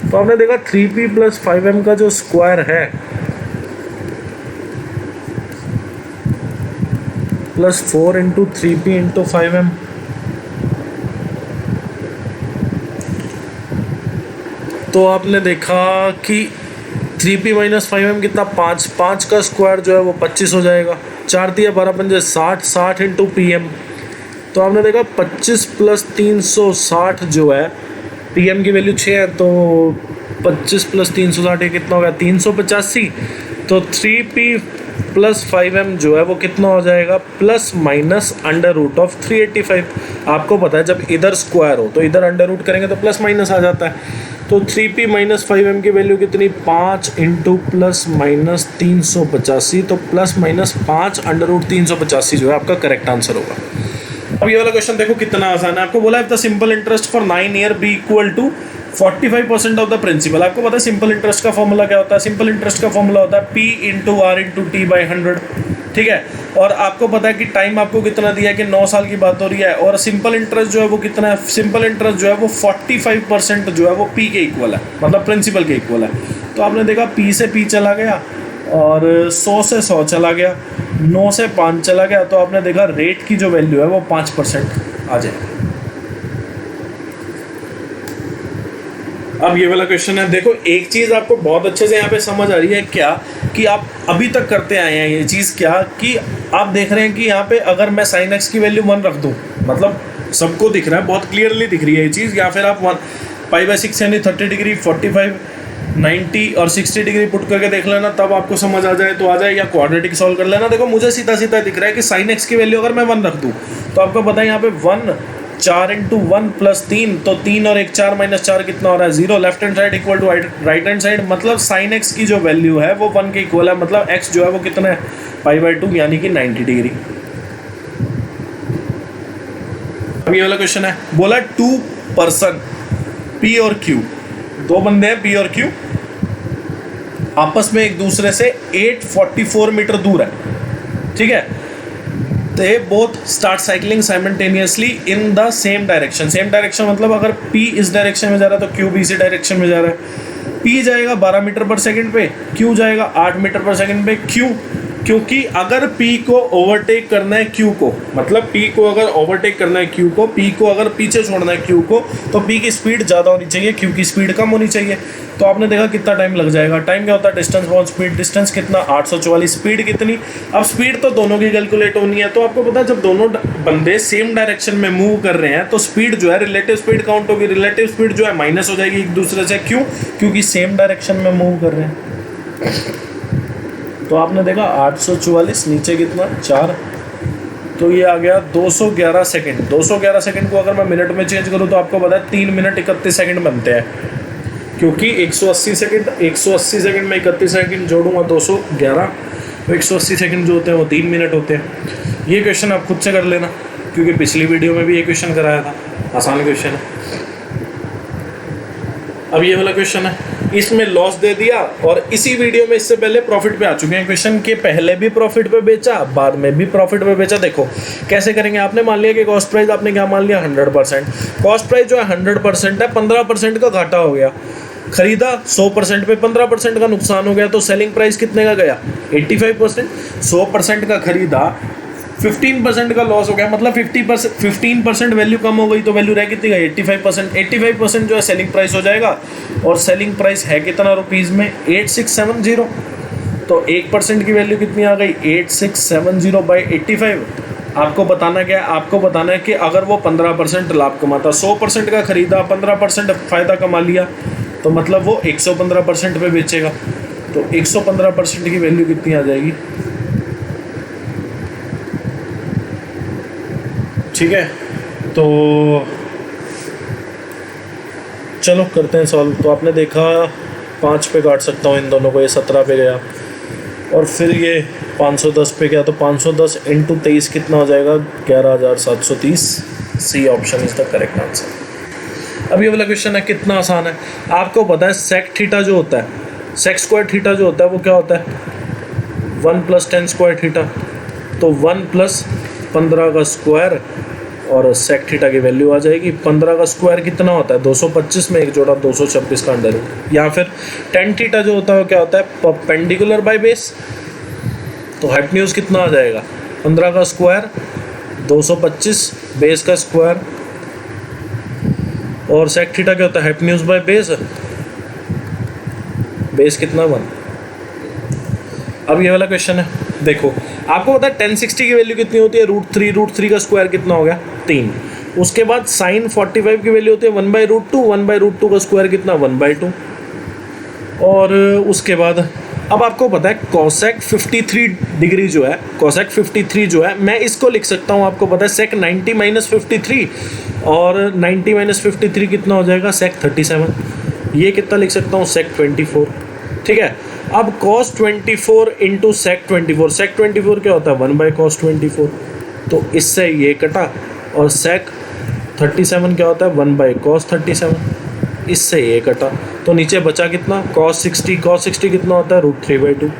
[SPEAKER 1] तो आपने देखा 3p प्लस 5m का जो स्क्वायर है plus 4 into 3p into 5m, तो आपने देखा कि 3p माइनस 5m कितना 5 का स्क्वायर जो है वो 25 हो जाएगा। 4 दिया 12 पंजे 60 इंटू pm, तो आपने देखा 25 प्लस 360 जो है pm की वैल्यू 6 है, तो 25 प्लस 360 कितना हो गया 385। तो 3p प्लस 5m जो है वो कितना हो जाएगा plus minus under root of 385। आपको पता है जब इधर स्क्वायर हो तो इधर अंडर रूट करेंगे तो प्लस माइनस आ जाता है। तो 3p माइनस 5m की वैल्यू कितनी 5 इंटू प्लस माइनस 385, तो प्लस माइनस 5 अंडर रूट 385 जो है आपका करेक्ट आंसर होगा। अब ये वाला क्वेश्चन देखो कितना आसान है। आपको बोला है the simple interest for 9 year be equal to 45% of the principal. आपको पता है सिंपल इंटरेस्ट का फॉर्मूला क्या होता है? सिंपल इंटरेस्ट का फॉर्मूला होता है p into R into T by 100, ठीक है। और आपको पता है कि टाइम आपको कितना दिया है कि 9 साल की बात हो रही है, और सिंपल इंटरेस्ट जो है वो कितना है? सिंपल इंटरेस्ट जो है वो 45% जो है वो p के इक्वल है, मतलब प्रिंसिपल के इक्वल है। तो आपने देखा p से p चला गया और 100 से 100 चला गया, 9 से 5 चला गया, तो आपने देखा रेट की जो वैल्यू है वो 5% आ जाए। अब ये वाला क्वेश्चन है, देखो एक चीज़ आपको बहुत अच्छे से यहाँ पे समझ आ रही है क्या, कि आप अभी तक करते आए हैं ये चीज़ क्या, कि आप देख रहे हैं कि यहाँ पे अगर मैं साइन एक्स की वैल्यू 1 रख दूँ, मतलब सबको दिख रहा है, बहुत क्लियरली दिख रही है ये चीज़, या फिर आप 1π/6 यानी 30 डिग्री 45 90 और 60 डिग्री पुट करके देख लेना, तब आपको समझ आ जाए तो आ जाए, या क्वाड्रेटिक सॉल्व कर लेना। देखो मुझे सीधा सीधा दिख रहा है कि साइन एक्स की वैल्यू अगर मैं 1 रख दूँ तो आपको पता है यहाँ पे 1 4 इंटू 1 प्लस 3, तो 3 और 1 4 माइनस 4 कितना हो रहा है 0। Left hand side equal to right hand side, मतलब साइन एक्स की जो वैल्यू है वो 1 के इक्वल है, मतलब एक्स जो है वो कितना है π/2 यानी कि 90 डिग्री। अब ये वाला क्वेश्चन है, बोला 2 पर्सन P और Q, 2 बंदे हैं P और Q, आपस में एक दूसरे से 844 मीटर दूर है, ठीक है। they both start cycling simultaneously in the same direction। Same direction मतलब अगर P इस डायरेक्शन में जा रहा है तो Q भी इसी डायरेक्शन में जा रहा है। P जाएगा 12 मीटर पर सेकंड पे, Q जाएगा 8 मीटर पर सेकंड पे। क्यों? क्योंकि अगर P को ओवरटेक करना है Q को, मतलब P को अगर ओवरटेक करना है Q को, P को अगर पीछे छोड़ना है Q को, तो P की स्पीड ज़्यादा होनी चाहिए, Q की स्पीड कम होनी चाहिए। तो आपने देखा कितना टाइम लग जाएगा। टाइम क्या होता है? Distance upon speed. डिस्टेंस कितना 844, स्पीड कितनी? अब स्पीड तो दोनों की कैलकुलेट होनी है, तो आपको पता है जब दोनों बंदे सेम डायरेक्शन में मूव कर रहे हैं तो स्पीड जो है रिलेटिव स्पीड काउंट होगी। रिलेटिव स्पीड जो है माइनस हो जाएगी एक दूसरे से। क्यों? क्योंकि सेम डायरेक्शन में मूव कर रहे हैं। तो आपने देखा 844 नीचे कितना 4, तो ये आ गया 211 सेकंड। 211 सेकंड को अगर मैं मिनट में चेंज करूँ तो आपको पता है 3 मिनट 31 सेकंड बनते हैं, क्योंकि 180 सेकंड में 31 सेकंड जोड़ूंगा 211, तो 180 सेकंड जो होते हैं वो 3 मिनट होते हैं। ये क्वेश्चन आप खुद से कर लेना, क्योंकि पिछली वीडियो में भी ये क्वेश्चन कराया था, आसान क्वेश्चन है। अब ये वाला क्वेश्चन है, इसमें लॉस दे दिया और इसी वीडियो में इससे पहले प्रॉफिट पे आ चुके हैं। क्वेश्चन के पहले भी प्रॉफिट पे बेचा, बाद में भी प्रॉफिट पे बेचा। देखो कैसे करेंगे। आपने मान लिया कि कॉस्ट प्राइस आपने क्या मान लिया 100%। कॉस्ट प्राइस जो है 100% है, 15% का घाटा हो गया। खरीदा 100% पे 15% का नुकसान हो गया, तो सेलिंग प्राइस कितने का गया 85%। 100% का खरीदा 15% का लॉस हो गया, मतलब 15% वैल्यू कम हो गई, तो वैल्यू रह कितनी गई 85%। 85% जो है सेलिंग प्राइस हो जाएगा, और सेलिंग प्राइस है कितना रुपीज़ में 8670, तो 1% की वैल्यू कितनी आ गई 8670 बाई 85, आपको बताना क्या है, आपको बताना है कि अगर वो 15% लाभ कमाता, 100% का खरीदा, 15% फ़ायदा कमा लिया, तो मतलब वो 115% पे बेचेगा। तो 115% की वैल्यू कितनी आ जाएगी? ठीक है, तो चलो करते हैं सॉल्व। तो आपने देखा 5 पे काट सकता हूँ इन दोनों को, ये 17 पे गया और फिर ये 510 पे गया, तो 510 इंटू 23 कितना हो जाएगा? 11,730। C option is the correct answer. अब ये वाला क्वेश्चन है, कितना आसान है। आपको पता है सेक थीटा जो होता है, सेक स्क्वायर थीटा जो होता है वो क्या होता है? 1 + 10 स्क्वायर थीटा। तो 1 + 15 का स्क्वायर और सेक थीटा की वैल्यू आ जाएगी। 15 का स्क्वायर कितना होता है? 225 में एक जोड़ा 226 का अंडर रूट। या फिर टेन थीटा जो होता है वो क्या होता है? Perpendicular by base. तो हाइपोटेन्यूज कितना आ जाएगा? 15 का स्क्वायर 225 बेस का स्क्वायर, और सेक थीटा क्या होता है? हाइपोटेन्यूज बाय बेस, बेस कितना 1। अब ये वाला क्वेश्चन है, देखो आपको पता है tan 60 की वैल्यू कितनी होती है? √3 का स्क्वायर कितना हो गया? 3। उसके बाद sin 45 की वैल्यू होती है 1/√2, 1/√2 का स्क्वायर कितना? 1/2। और उसके बाद अब आपको पता है cosec 53 डिग्री जो है, cosec 53 जो है, मैं इसको लिख सकता हूँ। आपको पता है sec 90 - 53, और 90 - 53 कितना हो जाएगा? sec 37। ये कितना लिख सकता हूँ? sec 24। ठीक है, अब cos 24 इंटू sec 24, sec 24 क्या होता है? 1/cos 24। तो इससे ये कटा, और sec 37 क्या होता है? 1/cos 37। इससे ये कटा, तो नीचे बचा कितना? cos 60 कितना होता है? √3/2।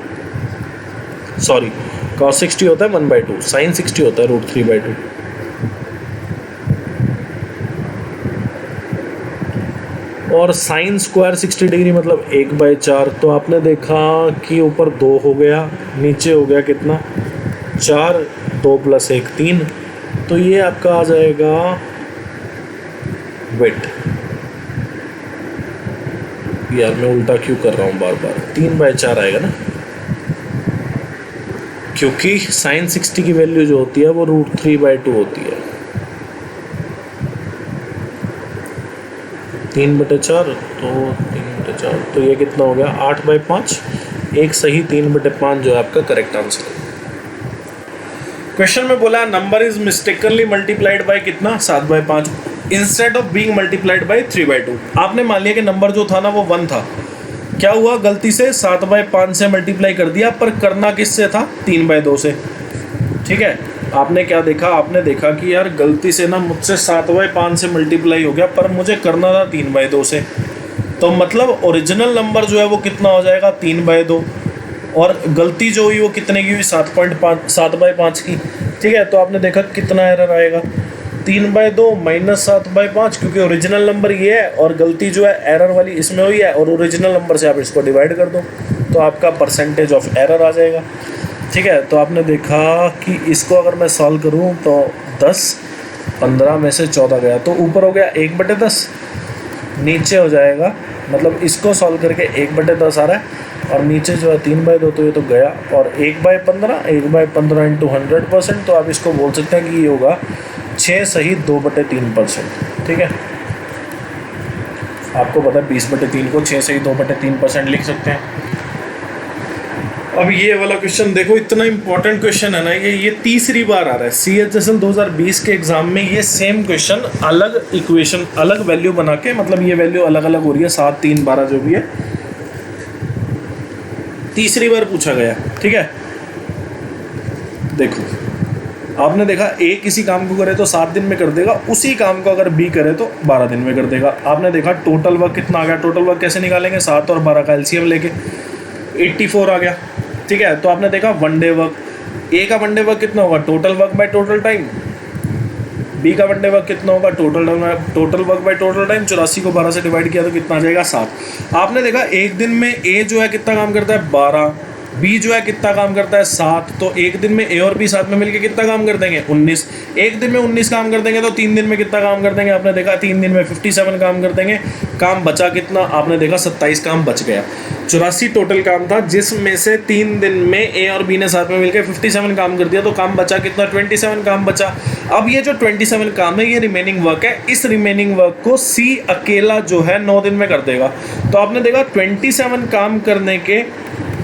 [SPEAKER 1] सॉरी, cos 60 होता है 1/2, sin 60 होता है √3/2। और साइन स्क्वायर 60 डिग्री मतलब 1/4। तो आपने देखा कि ऊपर 2 हो गया, नीचे हो गया कितना? 4, 2 + 1 3। तो ये आपका आ जाएगा वेट। यार मैं उल्टा क्यों कर रहा हूँ बार बार? 3/4 आएगा ना, क्योंकि साइन 60 की वैल्यू जो होती है वो √3/2 होती है। 3/4, तो 3/4, तो ये कितना हो गया? 8/5। एक सही 3/5 जो है आपका करेक्ट आंसर है। क्वेश्चन में बोला number is mistakenly multiplied by कितना? 7/5 instead of being multiplied by 3/2। आपने मान लिया कि नंबर जो था ना वो 1 था, क्या हुआ? गलती से 7/5 से मल्टीप्लाई कर दिया, पर करना किससे था? 3/2 से। ठीक है, आपने क्या देखा? आपने देखा कि यार गलती से ना मुझसे 7/5 से मल्टीप्लाई हो गया, पर मुझे करना था 3/2 से। तो मतलब ओरिजिनल नंबर जो है वो कितना हो जाएगा? 3/2, और गलती जो हुई वो कितने की हुई? 7/5 की। ठीक है, तो आपने देखा कितना एरर आएगा? 3/2 - 7/5, क्योंकि ओरिजिनल नंबर ये है और गलती जो है एरर वाली इसमें हुई है, और ओरिजिनल नंबर से आप इसको डिवाइड कर दो तो आपका परसेंटेज ऑफ एरर आ जाएगा। ठीक है, तो आपने देखा कि इसको अगर मैं सॉल्व करूं तो 10, 15 में से 14 गया, तो ऊपर हो गया 1/10, नीचे हो जाएगा, मतलब इसको सॉल्व करके 1/10 आ रहा है, और नीचे जो है 3/2, तो ये तो गया। और 1/15 इंटू 100%, तो आप इसको बोल सकते हैं कि ये होगा 6 सही 2/3%। ठीक है, आपको पता है 20/3 को 6 सही 2/3% लिख सकते हैं। अब ये वाला क्वेश्चन देखो, इतना इंपॉर्टेंट क्वेश्चन है ना ये तीसरी बार आ रहा है CHSL 2020 के एग्जाम में। ये सेम क्वेश्चन अलग इक्वेशन अलग वैल्यू बना के, मतलब ये वैल्यू अलग अलग हो रही है, 7, 3, 12 जो भी है, तीसरी बार पूछा गया। ठीक है, देखो आपने देखा A किसी काम को करे तो 7 दिन में कर देगा, उसी काम को अगर B करे तो 12 दिन में कर देगा। आपने देखा टोटल वर्क कितना आ गया? टोटल वर्क कैसे निकालेंगे? 7 और 12 का LCM लेके 84 आ गया। ठीक है, तो आपने देखा वन डे वर्क, A का वन डे वर्क कितना होगा? Total work by total time. B का वन डे वर्क कितना होगा? Total work by total time. 84 को 12 से डिवाइड किया तो कितना आ जाएगा? 7। आपने देखा एक दिन में A जो है कितना काम करता है? 12, बी जो है कितना काम करता है 7, तो एक दिन में ए और बी साथ में मिलकर कितना काम कर देंगे 19। एक दिन में 19 काम कर देंगे तो 3 दिन में कितना काम कर देंगे, आपने देखा 3 दिन में 57 काम कर देंगे। काम बचा कितना, आपने देखा 27 काम बच गया। 84 टोटल काम था, जिसमें से 3 दिन में ए और बी ने साथ में मिलकर 57 काम कर दिया, तो काम बचा कितना 27 काम बचा। अब ये जो 27 काम है ये रिमेनिंग वर्क है, इस रिमेनिंग वर्क को सी अकेला जो है 9 दिन में कर देगा। तो आपने देखा 27 काम करने के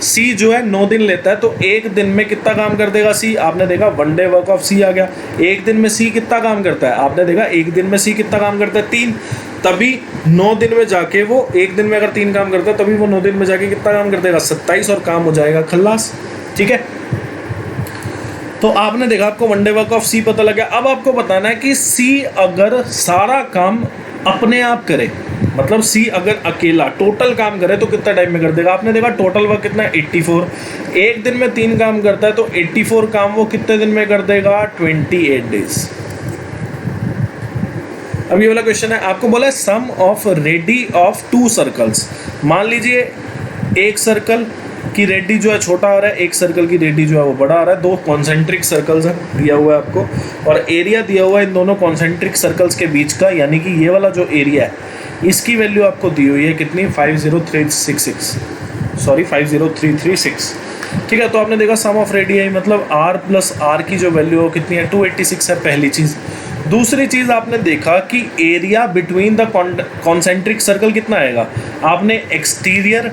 [SPEAKER 1] सी जो है 9 दिन लेता है, तो एक दिन में कितना काम कर देगा सी, आपने देखा 1 डे वर्क ऑफ सी आ गया। एक दिन में सी कितना काम करता है, आपने देखा एक दिन में सी कितना काम करता है 3, तभी 9 दिन में जाके वो एक दिन में अगर 3 काम करता है तभी वो 9 दिन में जाके कितना काम कर देगा 27, और काम हो जाएगा खल्लास। ठीक है, तो आपने देखा आपको 1 डे वर्क ऑफ सी पता लगा। अब आपको बताना है कि सी अगर सारा काम अपने आप करे, मतलब सी अगर अकेला टोटल काम करे तो कितना टाइम में कर देगा। आपने देखा टोटल वर्क कितना है 84, एक दिन में 3 काम करता है तो 84 काम वो कितने दिन में कर देगा 28 डेज। अब ये वाला क्वेश्चन है, आपको बोला है sum of ready of 2 circles. मान लीजिए एक सर्कल की रेडी जो है छोटा आ रहा है, एक सर्कल की रेडी जो है वो बड़ा आ रहा है। 2 कॉन्सेंट्रिक सर्कल्स है दिया हुआ है आपको, और एरिया दिया हुआ है इन दोनों कॉन्सेंट्रिक सर्कल्स के बीच का, यानी कि ये वाला जो एरिया है इसकी वैल्यू आपको दी हुई है कितनी 50336। ठीक है, तो आपने देखा सम ऑफ रेडियाई मतलब r प्लस आर की जो वैल्यू है कितनी है 286 है, पहली चीज़। दूसरी चीज़ आपने देखा कि area between the concentric circle कितना आएगा, आपने एक्सटीरियर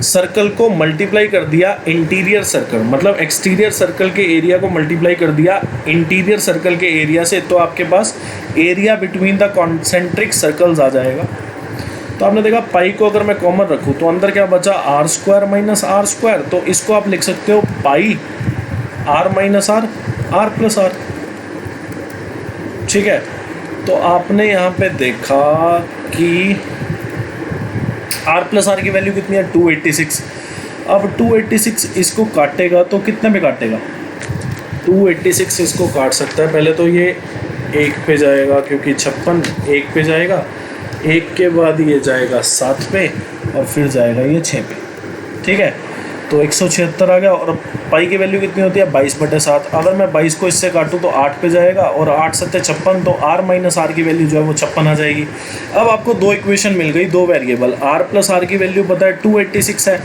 [SPEAKER 1] सर्कल को मल्टीप्लाई कर दिया इंटीरियर सर्कल, मतलब एक्सटीरियर सर्कल के एरिया को मल्टीप्लाई कर दिया इंटीरियर सर्कल के एरिया से, तो आपके पास area between the concentric circles आ जाएगा। तो आपने देखा पाई को अगर मैं कॉमन रखूँ तो अंदर क्या बचा r square minus R square, तो इसको आप लिख सकते हो pi r minus R, r plus R. ठीक है, तो आपने यहाँ पे देखा कि r प्लस आर की वैल्यू कितनी है 286। अब 286 इसको काटेगा तो कितने पे काटेगा 286 इसको काट सकता है। पहले तो ये 1 पे जाएगा क्योंकि 56 1 पे जाएगा, 1 के बाद ये जाएगा 7 पे और फिर जाएगा ये 6 पे। ठीक है, तो 176 आ गया। और पाई की वैल्यू कितनी होती है 22/7। अगर मैं 22 को इससे काटूँ तो 8 पे जाएगा, और 8 7 56, तो r माइनस आर की वैल्यू जो है वो 56 आ जाएगी। अब आपको 2 इक्वेशन मिल गई, 2 वेरिएबल। r प्लस आर की वैल्यू पता है 286 है,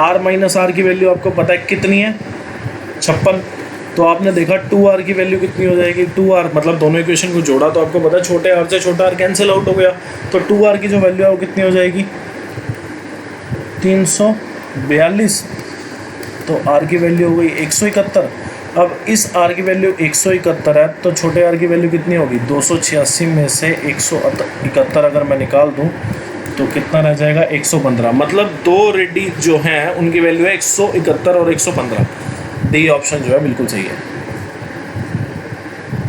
[SPEAKER 1] r माइनस आर की वैल्यू आपको पता है कितनी है 56। तो आपने देखा 2r की वैल्यू कितनी हो जाएगी 2r, मतलब दोनों इक्वेशन को जोड़ा तो आपको पता है छोटे r से छोटा r कैंसिल आउट हो गया, तो 2r की जो वैल्यू है वो कितनी हो जाएगी 342। तो r की वैल्यू हो गई 171। अब इस r की वैल्यू 171 है, तो छोटे r की वैल्यू कितनी होगी 286 में से 171 अगर मैं निकाल दूं तो कितना रह जाएगा 115। मतलब 2 रेडी जो हैं उनकी वैल्यू है 171 और 115। डी ऑप्शन जो है बिल्कुल सही है।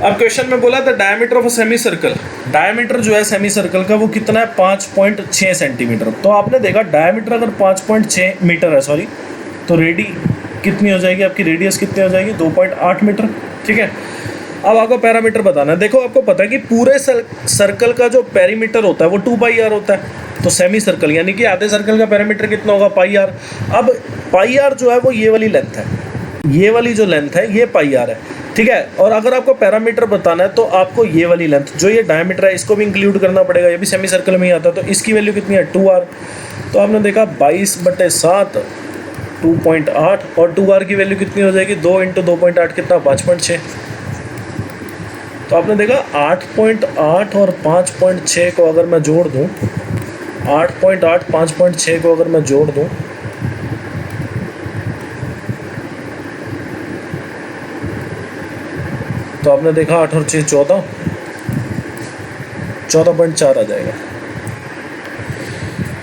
[SPEAKER 1] अब क्वेश्चन में बोला था diameter of a semi circle, diameter जो है सेमी सर्कल का वो कितना है 5.6 सेंटीमीटर। तो आपने देखा डायमीटर अगर 5.6 मीटर है, सॉरी, तो रेडी कितनी हो जाएगी आपकी, रेडियस कितनी हो जाएगी 2.8 मीटर। ठीक है, अब आपको पैरामीटर बताना है। देखो आपको पता है कि पूरे सर्कल का जो पेरीमीटर होता है वो 2πr होता है, तो सेमी सर्कल यानी कि आधे सर्कल का पैरामीटर कितना होगा πr। अब πr जो है वो ये वाली लेंथ है, ये वाली जो लेंथ है ये πr है। ठीक है, और अगर आपको पैरामीटर बताना है तो आपको ये वाली लेंथ जो ये डायमीटर है इसको भी इंक्लूड करना पड़ेगा, ये भी सेमी सर्कल में ही आता है। तो इसकी वैल्यू कितनी है 2r। तो आपने देखा 22/7 2.8, और 2r की वैल्यू कितनी हो जाएगी 2 × 2.8 कितना 5.6। तो आपने देखा 8.8 और 5.6 को अगर मैं जोड़ दूं, 8.8 5.6 को अगर मैं जोड़ दूं तो आपने देखा 8 और 6 14, 14.4 आ जाएगा।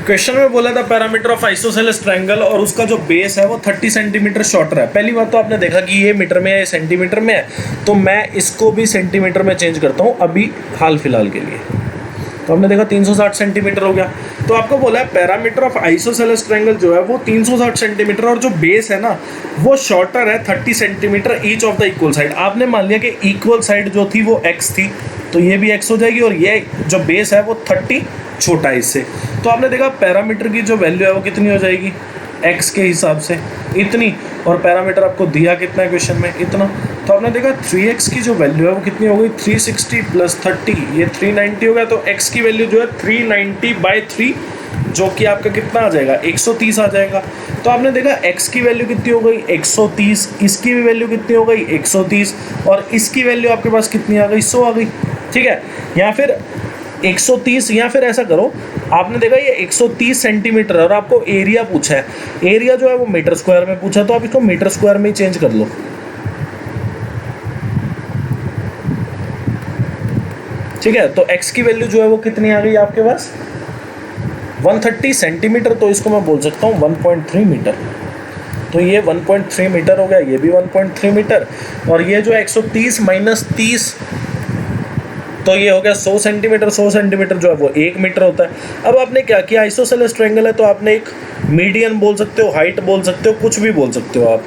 [SPEAKER 1] क्वेश्चन में बोला था पैरामीटर ऑफ आइसोसेलेस ट्रायंगल, और उसका जो बेस है वो 30 सेंटीमीटर शॉर्टर है। पहली बात तो आपने देखा कि ये मीटर में है, सेंटीमीटर में है, तो मैं इसको भी सेंटीमीटर में चेंज करता हूँ अभी हाल फिलहाल के लिए। तो हमने देखा 360 सेंटीमीटर हो गया। तो आपको बोला है पैरामीटर ऑफ आइसोसेलेस ट्रायंगल जो है वो 360 सेंटीमीटर, और जो बेस है ना वो शॉर्टर है 30 centimetre each of the equal side. आपने मान लिया कि इक्वल साइड जो थी वो x थी, तो ये भी x हो जाएगी, और ये जो बेस है वो 30 छोटा है इससे। तो आपने देखा पैरामीटर की जो वैल्यू है वो कितनी हो जाएगी एक्स के हिसाब से इतनी, और पैरामीटर आपको दिया कितना है क्वेश्चन में, इतना। तो आपने देखा 3x की जो वैल्यू है वो कितनी हो गई, 360 + 30, ये 390 हो गया। तो x की वैल्यू जो है 390/3, जो कि आपका कितना आ जाएगा, 130 आ जाएगा। तो आपने देखा x की वैल्यू कितनी हो गई, 130, इसकी भी वैल्यू कितनी हो गई, 130, और इसकी वैल्यू आपके पास कितनी आ गई, 100 आ गई। ठीक है, या फिर 130, या फिर ऐसा करो, आपने देखा ये 130 सेंटीमीटर और आपको एरिया पूछा है, एरिया जो है वो मीटर स्क्वायर में पूछा, तो आप इसको मीटर स्क्वायर में ही चेंज कर लो। ठीक है, तो x की वैल्यू जो है वो कितनी आ गई आपके पास, 130 सेंटीमीटर, तो इसको मैं बोल सकता हूँ 1.3 मीटर। तो ये 1.3 मीटर हो गया, ये भी 1.3 मीटर, और ये जो 130 - 30, तो ये हो गया 100 सेंटीमीटर। 100 सेंटीमीटर जो है वो 1 मीटर होता है। अब आपने क्या किया, आइसोसेलेस ट्रायंगल है तो आपने एक मीडियन बोल सकते हो, हाइट बोल सकते हो, कुछ भी बोल सकते हो आप।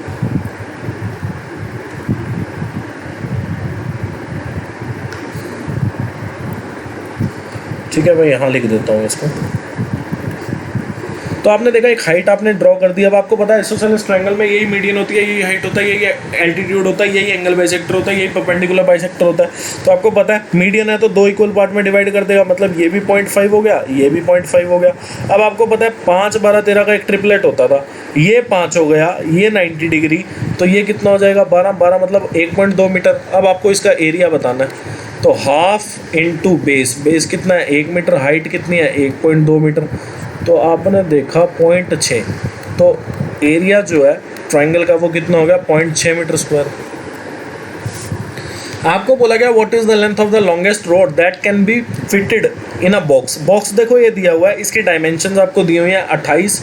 [SPEAKER 1] ठीक है, मैं यहाँ लिख देता हूँ इसको। तो आपने देखा एक हाइट आपने ड्रॉ कर दी। अब आपको पता है आइसोसेलेस ट्रायंगल में यही मीडियन होती है, यही हाइट होता है, यही एल्टीट्यूड होता है, यही एंगल बाइसेक्टर होता है, यही परपेंडिकुलर बाइसेक्टर होता है। तो आपको पता है मीडियन है तो 2 इक्वल पार्ट में डिवाइड कर देगा, मतलब ये भी 0.5 हो गया, ये भी 0.5 हो गया। अब आपको पता है 5, 12, 13 का एक ट्रिपलेट होता था, ये 5 हो गया, ये 90 डिग्री, तो ये कितना हो जाएगा, 12, 12 मतलब 1.2 मीटर। अब आपको इसका एरिया बताना है, तो हाफ इंटू बेस, बेस कितना है 1 मीटर, हाइट कितनी है 1.2 मीटर, तो आपने देखा 0.6, तो एरिया जो है ट्रायंगल का वो कितना हो गया 0.6 मीटर स्क्वायर। आपको बोला गया what is the length of the longest road that can be fitted in a box. Box देखो ये दिया हुआ है, इसकी डायमेंशंस आपको दी हुई है 28,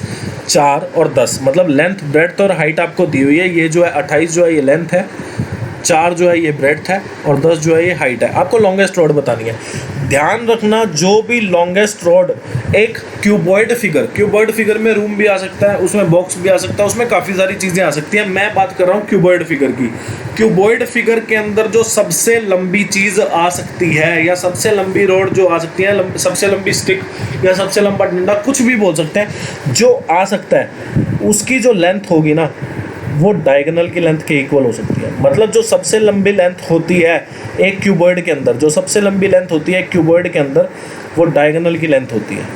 [SPEAKER 1] 4 और 10, मतलब लेंथ, ब्रेड्थ और हाइट आपको दी हुई है। ये जो है 28 जो है ये लेंथ है, 4 जो है ये ब्रेड्थ है, और 10 जो है ये हाइट है। आपको लॉन्गेस्ट रोड बतानी है। ध्यान रखना, जो भी लॉन्गेस्ट रोड, एक क्यूबॉइड फिगर में रूम भी आ सकता है, उसमें बॉक्स भी आ सकता है, उसमें काफ़ी सारी चीज़ें आ सकती हैं। मैं बात कर रहा हूँ क्यूबॉइड फिगर की। क्यूबॉइड फिगर के अंदर जो सबसे लंबी चीज़ आ सकती है, या सबसे लंबी रोड जो आ सकती है, सबसे लंबी स्टिक या सबसे लंबा डंडा, कुछ भी बोल सकते हैं, जो आ सकता है उसकी जो लेंथ होगी ना वो डायगोनल की लेंथ के इक्वल हो सकती है। मतलब जो सबसे लंबी लेंथ होती है एक क्यूबॉइड के अंदर, जो सबसे लंबी लेंथ होती है एक क्यूबॉइड के अंदर, वो डायगोनल की लेंथ होती है,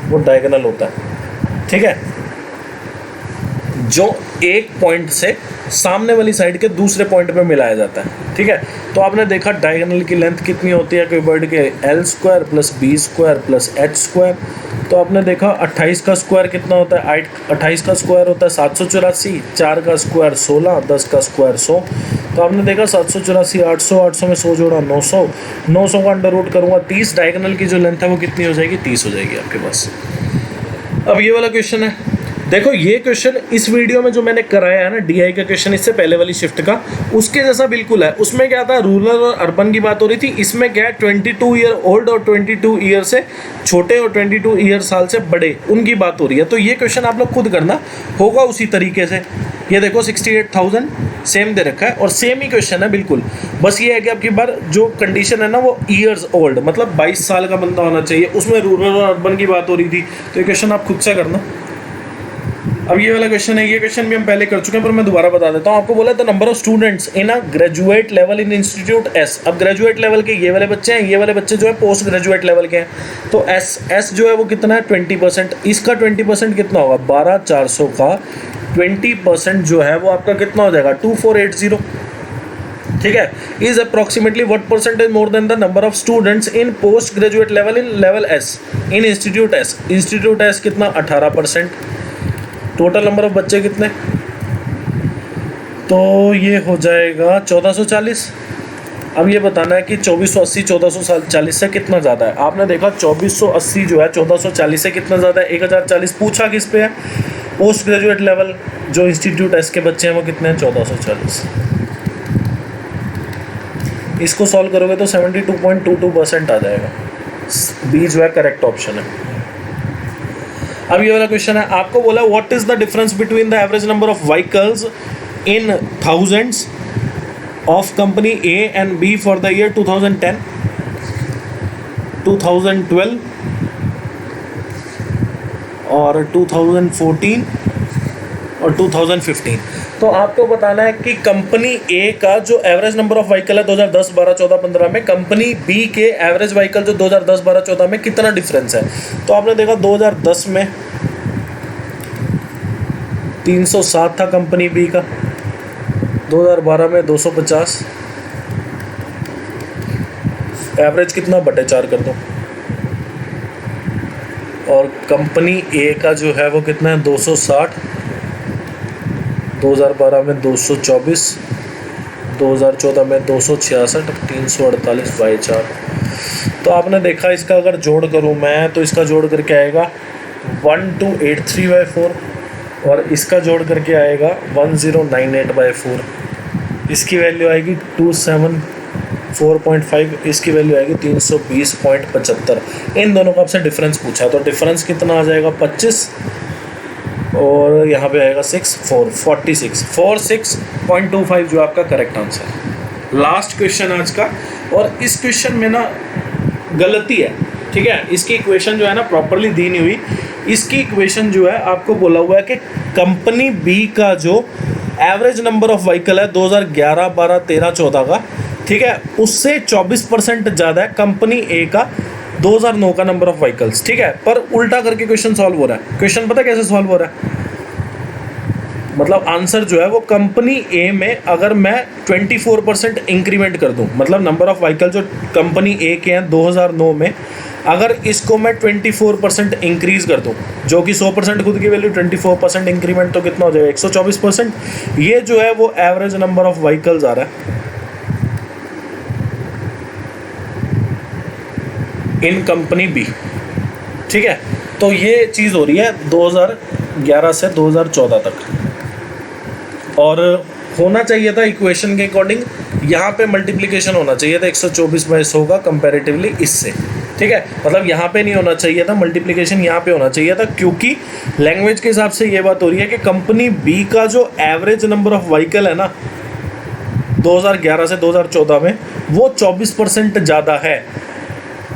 [SPEAKER 1] वो डायगोनल होता है। ठीक है, जो एक पॉइंट से सामने वाली साइड के दूसरे पॉइंट पे मिलाया जाता है। ठीक है, तो आपने देखा डायगोनल की लेंथ कितनी होती है क्यूबॉइड के, L² + B² + H²। तो आपने देखा 28 का स्क्वायर कितना होता है, 28 का स्क्वायर होता है 784, 4 का स्क्वायर 16, 10 का स्क्वायर 100। तो आपने देखा 784, 800, 800 में 100 जोड़ा 900, 900 का अंडर रूट करूँगा 30, डायगोनल की जो लेंथ है वो कितनी हो जाएगी, 30 हो जाएगी आपके पास। अब ये वाला क्वेश्चन है, देखो ये क्वेश्चन इस वीडियो में जो मैंने कराया है ना, DI का क्वेश्चन इससे पहले वाली शिफ्ट का, उसके जैसा बिल्कुल है। उसमें क्या था, रूरल और अर्बन की बात हो रही थी। इसमें क्या है, 22 ईयर ओल्ड और 22 ईयर से छोटे और 22 ईयर साल से बड़े, उनकी बात हो रही है। तो ये क्वेश्चन आप लोग खुद करना, होगा उसी तरीके से। ये देखो 68,000 सेम दे रखा है और सेम ही क्वेश्चन है बिल्कुल। बस ये है कि आपकी बार जो कंडीशन है ना वो ईयर्स ओल्ड, मतलब 22 साल का बंदा होना चाहिए। उसमें रूरल और अर्बन की बात हो रही थी, तो ये क्वेश्चन आप खुद से करना। अब ये वाला क्वेश्चन है, ये क्वेश्चन भी हम पहले कर चुके हैं, पर मैं दोबारा बता देता हूँ। आपको बोला the number of students in a graduate level in institute S. अब ग्रेजुएट लेवल के ये वाले बच्चे हैं, ये वाले बच्चे जो है पोस्ट ग्रेजुएट लेवल के हैं। तो एस जो है वो कितना है 20%। इसका 20% कितना होगा, 12,400 का 20% जो है वो आपका कितना हो जाएगा 2480। ठीक है, is approximately what percentage more than the number of students in post graduate level in level S in institute S. Institute S कितना 18%। टोटल नंबर ऑफ बच्चे कितने, तो ये हो जाएगा 1440। अब ये बताना है कि 2480 1440 से कितना ज़्यादा है। आपने देखा 2480 जो है 1440 से कितना ज़्यादा है, 1040। पूछा किस पे है, पोस्ट ग्रेजुएट लेवल जो इंस्टीट्यूट एस के बच्चे हैं वो कितने हैं 1440। इसको सॉल्व करोगे तो 72.22% आ जाएगा। बी जो है करेक्ट ऑप्शन है। अब ये वाला क्वेश्चन है, आपको बोला what is the difference between the average number of vehicles in thousands of company A and B for the year 2010, 2012 और 2014 और 2015। तो आपको बताना है कि कंपनी ए का जो एवरेज नंबर ऑफ व्हीकल है 2010, 12, 14, 15 में, कंपनी बी के एवरेज व्हीकल जो 2010, 12, 14 में कितना डिफरेंस है। तो आपने देखा 2010 में 307 था कंपनी बी का, 2012 में 250, एवरेज कितना बटे 4 कर दो, और कंपनी ए का जो है वो कितना है 260, 2012 में 224, 2014 में 266, 348 बाई 4। तो आपने देखा इसका अगर जोड़ करूँ मैं तो इसका जोड़ करके आएगा 1283/4 और इसका जोड़ करके आएगा 1098/4। इसकी वैल्यू आएगी 274.5, इसकी वैल्यू आएगी 320.75। इन दोनों का आपसे डिफरेंस पूछा तो डिफरेंस कितना आ जाएगा 25 और यहाँ पे आएगा 46.25 जो आपका करेक्ट आंसर है। लास्ट क्वेश्चन आज का, और इस क्वेश्चन में ना गलती है, ठीक है। इसकी इक्वेशन जो है ना प्रॉपरली दी नहीं हुई। इसकी इक्वेशन जो है आपको बोला हुआ है कि कंपनी बी का जो एवरेज नंबर ऑफ व्हीकल है 2011, 12, 13, 14 का, ठीक है, उससे 24% ज़्यादा है कंपनी ए का 2009 का नंबर ऑफ व्हीकल्स, ठीक है। पर उल्टा करके क्वेश्चन सॉल्व हो रहा है। क्वेश्चन पता कैसे सॉल्व हो रहा है, मतलब आंसर जो है वो कंपनी ए में अगर मैं 24% इंक्रीमेंट कर दूं, मतलब नंबर ऑफ व्हीकल जो कंपनी ए के हैं 2009 में, अगर इसको मैं 24% इंक्रीज कर दूं, जो कि 100% खुद की वैल्यू, 24% इंक्रीमेंट तो कितना हो जाएगा 124%। ये जो है वो एवरेज नंबर ऑफ व्हीकल्स आ रहा है इन कंपनी बी, ठीक है। तो ये चीज़ हो रही है 2011 से 2014 तक, और होना चाहिए था इक्वेशन के अकॉर्डिंग यहाँ पे मल्टीप्लिकेशन होना चाहिए था 124/100 का कंपैरेटिवली इससे, ठीक है। मतलब यहाँ पे नहीं होना चाहिए था मल्टीप्लिकेशन, यहाँ पे होना चाहिए था, क्योंकि लैंग्वेज के हिसाब से ये बात हो रही है कि कंपनी बी का जो एवरेज नंबर ऑफ व्हीकल है ना 2011 से 2014 में, वो 24% ज़्यादा है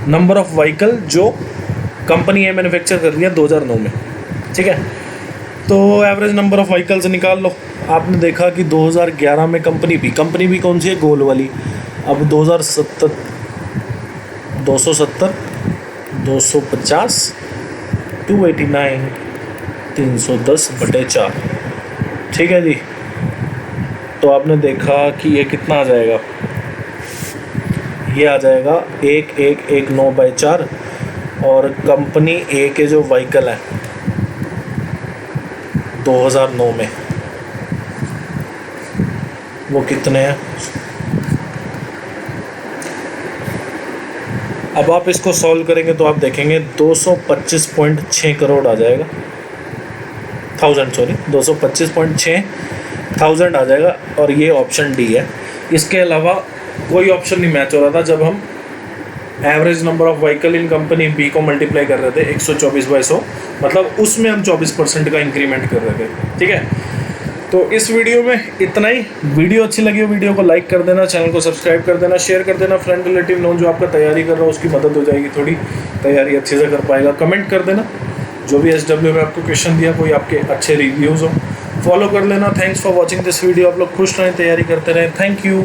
[SPEAKER 1] नंबर ऑफ व्हीकल जो कंपनी ए मैन्युफैक्चर कर रही है 2009 में, ठीक है। तो एवरेज नंबर ऑफ व्हीकल्स निकाल लो। आपने देखा कि 2011 में कंपनी बी कौन सी है, गोल वाली। अब 2070, 270, 250, 289, 310/4, ठीक है जी। तो आपने देखा कि ये कितना आ जाएगा, ये आ जाएगा 1119/4, और कंपनी ए के जो व्हीकल हैं 2009 में वो कितने हैं। अब आप इसको सॉल्व करेंगे तो आप देखेंगे 225.6 करोड़ आ जाएगा, 225.6 आ जाएगा, और ये ऑप्शन डी है। इसके अलावा कोई ऑप्शन नहीं मैच हो रहा था जब हम average number of vehicle in company B को मल्टीप्लाई कर रहे थे 124/100, मतलब उसमें हम 24% का इंक्रीमेंट कर रहे थे, ठीक है। तो इस वीडियो में इतना ही। वीडियो अच्छी लगी हो वीडियो को लाइक कर देना, चैनल को सब्सक्राइब कर देना, शेयर कर देना, फ्रेंड रिलेटिव नोन जो आपका तैयारी कर रहा हो उसकी मदद हो जाएगी, थोड़ी तैयारी अच्छे से कर पाएगा। कमेंट कर देना जो भी SW में आपको क्वेश्चन दिया, कोई आपके अच्छे रिव्यूज़ हो, फॉलो कर लेना। Thanks for watching this video. आप लोग खुश रहें, तैयारी करते रहें। Thank you.